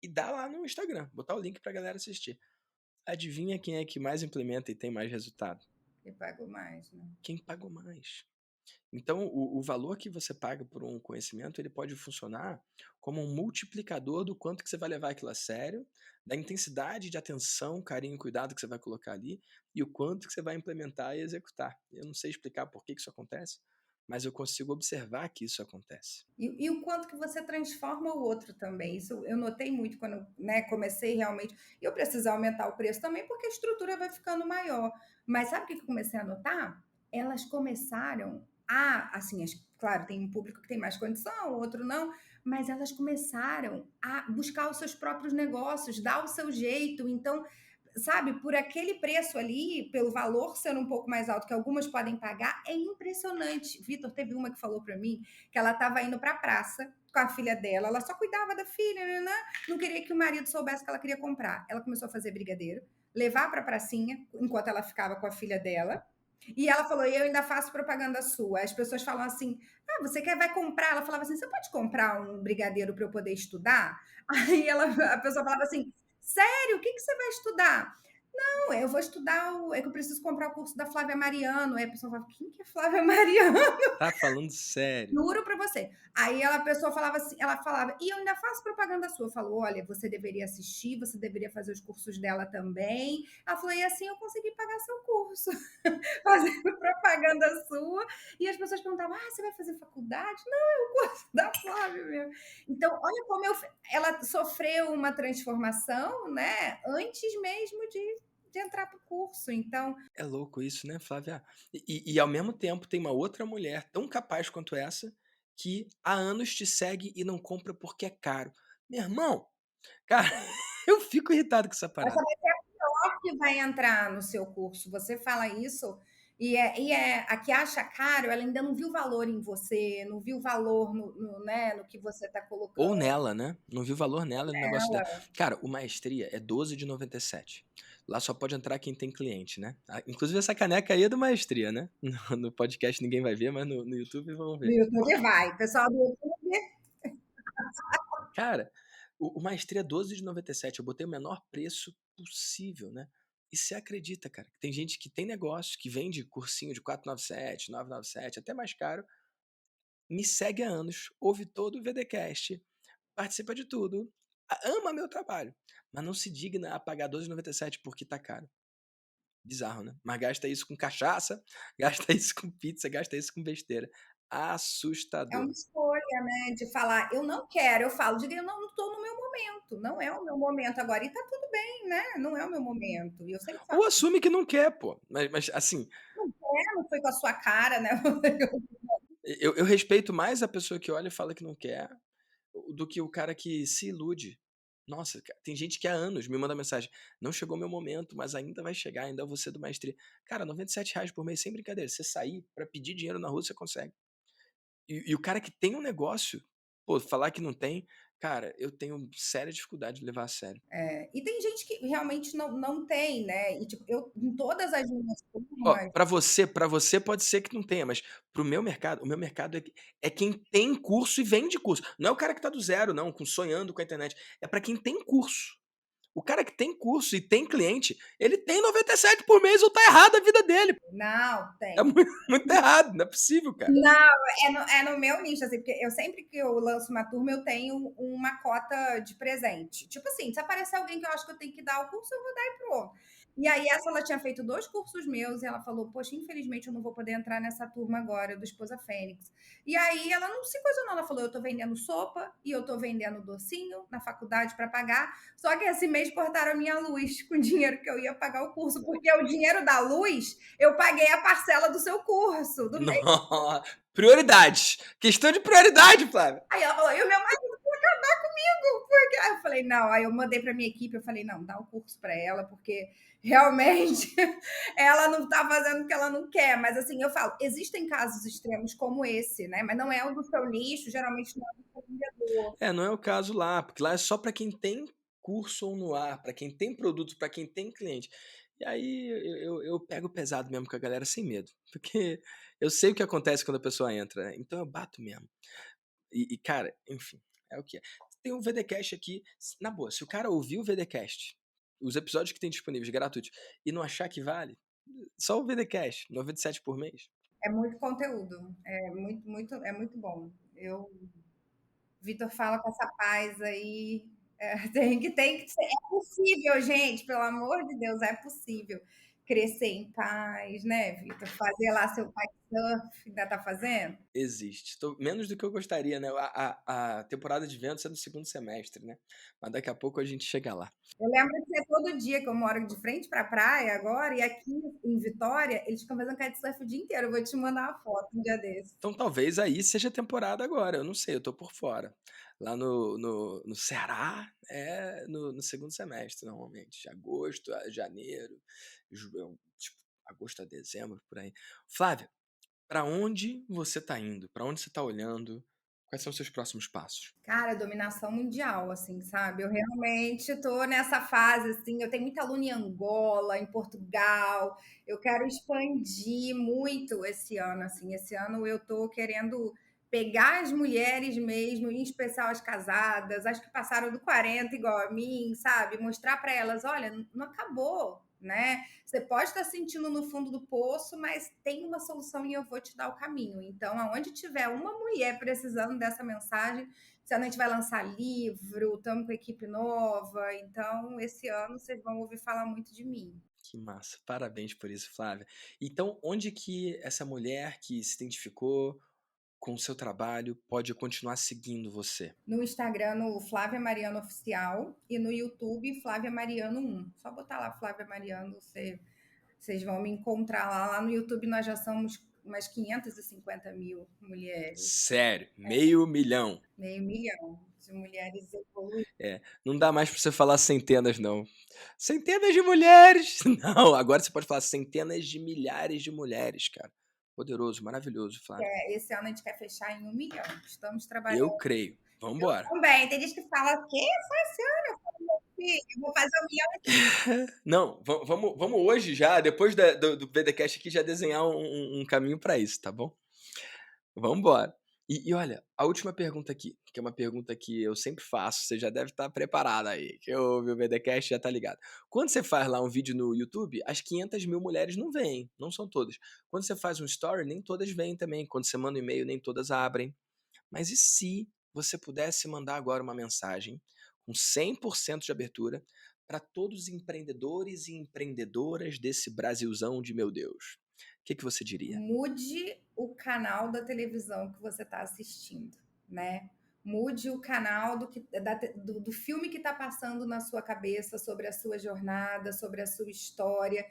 e dar lá no Instagram. Botar o link pra galera assistir. Adivinha quem é que mais implementa e tem mais resultado? Que pagou mais, né? Quem pagou mais. Então, o valor que você paga por um conhecimento, ele pode funcionar como um multiplicador do quanto que você vai levar aquilo a sério, da intensidade de atenção, carinho e cuidado que você vai colocar ali, e o quanto que você vai implementar e executar. Eu não sei explicar por que isso acontece, mas eu consigo observar que isso acontece. E o quanto que você transforma o outro também. Isso eu notei muito quando, né, comecei realmente. Eu precisava aumentar o preço também, porque a estrutura vai ficando maior. Mas sabe o que eu comecei a notar? Elas começaram assim, claro, tem um público que tem mais condição, outro não, mas elas começaram a buscar os seus próprios negócios, dar o seu jeito. Então, sabe, por aquele preço ali, pelo valor sendo um pouco mais alto que algumas podem pagar, é impressionante. Vitor, teve uma que falou para mim que ela estava indo para a praça com a filha dela, ela só cuidava da filha, né? Não queria que o marido soubesse que ela queria comprar. Ela começou a fazer brigadeiro, levar para a pracinha enquanto ela ficava com a filha dela. E ela falou: eu ainda faço propaganda sua. As pessoas falam assim: ah, você vai comprar? Ela falava assim: você pode comprar um brigadeiro para eu poder estudar? Aí a pessoa falava assim: sério, o que você vai estudar? Não, eu vou estudar, é que eu preciso comprar o curso da Flávia Mariano. Aí a pessoa fala, quem que é Flávia Mariano? Tá falando sério? Juro pra você. Aí a pessoa falava assim, ela falava, e eu ainda faço propaganda sua. Eu falo, olha, você deveria assistir, você deveria fazer os cursos dela também. Ela falou, e assim eu consegui pagar seu curso, fazendo propaganda sua. E as pessoas perguntavam, você vai fazer faculdade? Não, é o curso da Flávia mesmo. Então, olha como ela sofreu uma transformação, né, antes mesmo de entrar para o curso. Então, É louco isso, né, Flávia? E ao mesmo tempo tem uma outra mulher tão capaz quanto essa que há anos te segue e não compra porque é caro. Meu irmão, cara, eu fico irritado com essa essa parada. vai ser a pior que vai entrar no seu curso. Você fala isso a que acha caro, ela ainda não viu valor em você, não viu valor né, no que você está Ou colocando nela, né? Não viu valor nela no negócio dela. nela. Cara, o Maestria é 12,97. Lá só pode entrar quem tem cliente, né? Inclusive essa caneca aí é do Maestria, né? No podcast ninguém vai ver, mas no YouTube vão No ver. YouTube vai. O pessoal do YouTube. Cara, o Maestria é 12,97. Eu botei o menor preço possível, né? E você acredita, cara, que tem gente que tem negócio, que vende cursinho de 497, 997, até mais caro, me segue há anos, ouve todo o VDcast, participa de tudo, ama meu trabalho, mas não se digna a pagar 12,97 porque tá caro. Bizarro, né? Mas gasta isso com cachaça, gasta isso com pizza, gasta isso com besteira. É uma Assustador. escolha, né, de falar, eu não quero, eu falo, diga, eu não estou no meu momento, não é o meu momento agora, e tá tudo bem, né, não é o meu momento, e eu sempre falo, Ou assume que não quer, pô. Mas assim, não quer, não foi com a sua cara, né, eu respeito mais a pessoa que olha e fala que não quer do que o cara que se ilude. Nossa, tem gente que há anos me manda mensagem. Não chegou meu momento, mas ainda vai chegar, ainda vou ser do Maestria. Cara, R$ 97 por mês, sem brincadeira. Você sair pra pedir dinheiro na rua, você consegue. E o cara que tem um negócio, pô, falar que não tem, cara, eu tenho séria dificuldade de levar a sério. e tem gente que realmente não tem, né, e tipo, eu em todas as minhas Ó, turmas, pra você pode ser que não tenha, mas pro meu mercado, o meu mercado é quem tem curso e vende curso. Não é o cara que tá do zero, não, sonhando com a internet. É pra quem tem curso. O cara que tem curso e tem cliente, ele tem 97 por mês ou tá errado a vida dele. não, É tem. muito, muito errado, não é possível, cara. Não, é no meu nicho, assim, porque eu sempre que eu lanço uma turma, eu tenho uma cota de presente. Tipo assim, se aparecer alguém que eu acho que eu tenho que dar o curso, eu vou dar e pronto. E aí, essa ela tinha feito 2 cursos meus e ela falou: poxa, infelizmente eu não vou poder entrar nessa turma agora do Esposa Fênix. E aí ela não se coisou, não. Ela falou: eu tô vendendo sopa e eu tô vendendo docinho na faculdade para pagar. Só que esse mês cortaram a minha luz com o dinheiro que eu ia pagar o curso, porque o dinheiro da luz eu paguei a parcela do seu curso, do mês. Não. Prioridades. Questão de prioridade, Flávio. Aí ela falou, e o meu marido vai acabar comigo, porque aí eu falei, não, aí eu mandei para minha equipe, eu falei, não, dá o curso para ela, porque realmente ela não está fazendo o que ela não quer. Mas assim, eu falo, existem casos extremos como esse, né? Mas não é o do seu nicho, geralmente não é do seu vendedor. Não é o caso lá, porque lá é só para quem tem curso ou no ar, para quem tem produto, para quem tem cliente. E aí eu pego pesado mesmo com a galera sem medo, porque eu sei o que acontece quando a pessoa entra, né? Então eu bato mesmo. Cara, enfim, é o que é. Tem um VDcast aqui, na boa, se o cara ouvir o VDcast, os episódios que tem disponíveis gratuitos, e não achar que vale, só o VDcast, 97 por mês. É muito conteúdo, é muito bom. Vitor fala com essa paz aí. Tem que ser. É possível, gente, pelo amor de Deus, é possível crescer em paz, né, Vitor? Fazer lá seu pai surf, ainda tá fazendo? Existe. Menos do que eu gostaria, né? A temporada de ventos é no segundo semestre, né? Mas daqui a pouco a gente chega lá. Eu lembro de ser todo dia que eu moro de frente para a praia agora, e aqui em Vitória, eles ficam fazendo kitesurf o dia inteiro. Eu vou te mandar uma foto um dia desse. Então talvez aí seja a temporada agora, eu não sei, eu tô por fora. Lá no Ceará é no segundo semestre, normalmente. De agosto a janeiro, tipo, agosto a dezembro, por aí. Flávia, para onde você tá indo? Para onde você tá olhando? Quais são os seus próximos passos? Cara, dominação mundial, assim, sabe? Eu realmente tô nessa fase, assim, eu tenho muita aluna em Angola, em Portugal, eu quero expandir muito esse ano, assim, esse ano eu tô querendo pegar as mulheres mesmo, em especial as casadas, as que passaram do 40 igual a mim, sabe? Mostrar para elas, olha, não acabou, né? Você pode estar sentindo no fundo do poço, mas tem uma solução e eu vou te dar o caminho. Então, aonde tiver uma mulher precisando dessa mensagem, se a gente vai lançar livro, estamos com a equipe nova, então esse ano vocês vão ouvir falar muito de mim. Que massa. Parabéns por isso, Flávia. Então, onde que essa mulher que se identificou com o seu trabalho pode continuar seguindo você? No Instagram, no Flávia Mariano Oficial, e no YouTube, Flávia Mariano 1. Só botar lá Flávia Mariano, vocês vão me encontrar lá. Lá no YouTube nós já somos umas 550 mil mulheres, Sério, 500 mil. meio milhão de mulheres evoluídas. É, não dá mais pra você falar centenas, não. Centenas de mulheres! Não, agora você pode falar centenas de milhares de mulheres, cara. Poderoso, maravilhoso, Flávio. Esse ano a gente quer fechar em 1 milhão. Estamos Eu trabalhando. creio. Eu Vambora. também. Tem gente que fala, que só esse ano? Eu falo, meu filho, eu vou fazer 1 milhão. Não, vamos hoje já, depois do BDcast aqui, já desenhar um caminho pra isso, tá bom? Vambora. E olha, a última pergunta aqui, que é uma pergunta que eu sempre faço, você já deve estar preparado aí, que ouve o BDcast já tá ligado. Quando você faz lá um vídeo no YouTube, as 500 mil mulheres não vêm, não são todas. Quando você faz um story, nem todas vêm também. Quando você manda um e-mail, nem todas abrem. Mas e se você pudesse mandar agora uma mensagem com 100% de abertura para todos os empreendedores e empreendedoras desse Brasilzão de meu Deus? O que você diria? Mude o canal da televisão que você está assistindo, né? Mude o canal do filme que está passando na sua cabeça sobre a sua jornada, sobre a sua história.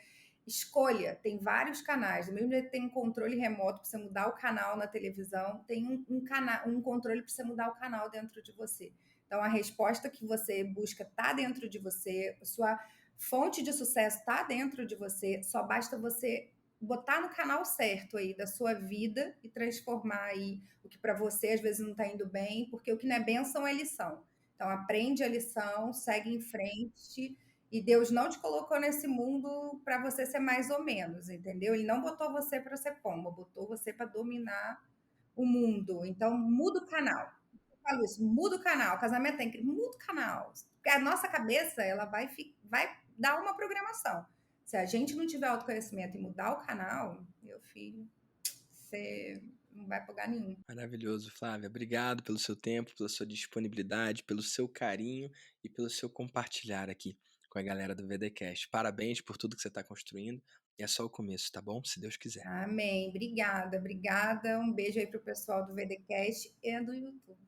Escolha, tem vários canais. Do mesmo jeito que tem um controle remoto para você mudar o canal na televisão, tem um controle para você mudar o canal dentro de você. Então, a resposta que você busca está dentro de você, a sua fonte de sucesso está dentro de você, só basta você botar no canal certo aí da sua vida e transformar aí o que para você às vezes não está indo bem, porque o que não é bênção é lição. Então aprende a lição, segue em frente e Deus não te colocou nesse mundo para você ser mais ou menos, entendeu? Ele não botou você para ser pomba, botou você para dominar o mundo. Então muda o canal. Eu falo isso, muda o canal. O casamento tem que muda o canal. Porque a nossa cabeça ela vai dar uma programação. Se a gente não tiver autoconhecimento e mudar o canal, meu filho, você não vai para lugar nenhum. Maravilhoso, Flávia. Obrigado pelo seu tempo, pela sua disponibilidade, pelo seu carinho e pelo seu compartilhar aqui com a galera do VDcast. Parabéns por tudo que você está construindo. E é só o começo, tá bom? Se Deus quiser. Amém. Obrigada, obrigada. Um beijo aí pro pessoal do VDcast e do YouTube.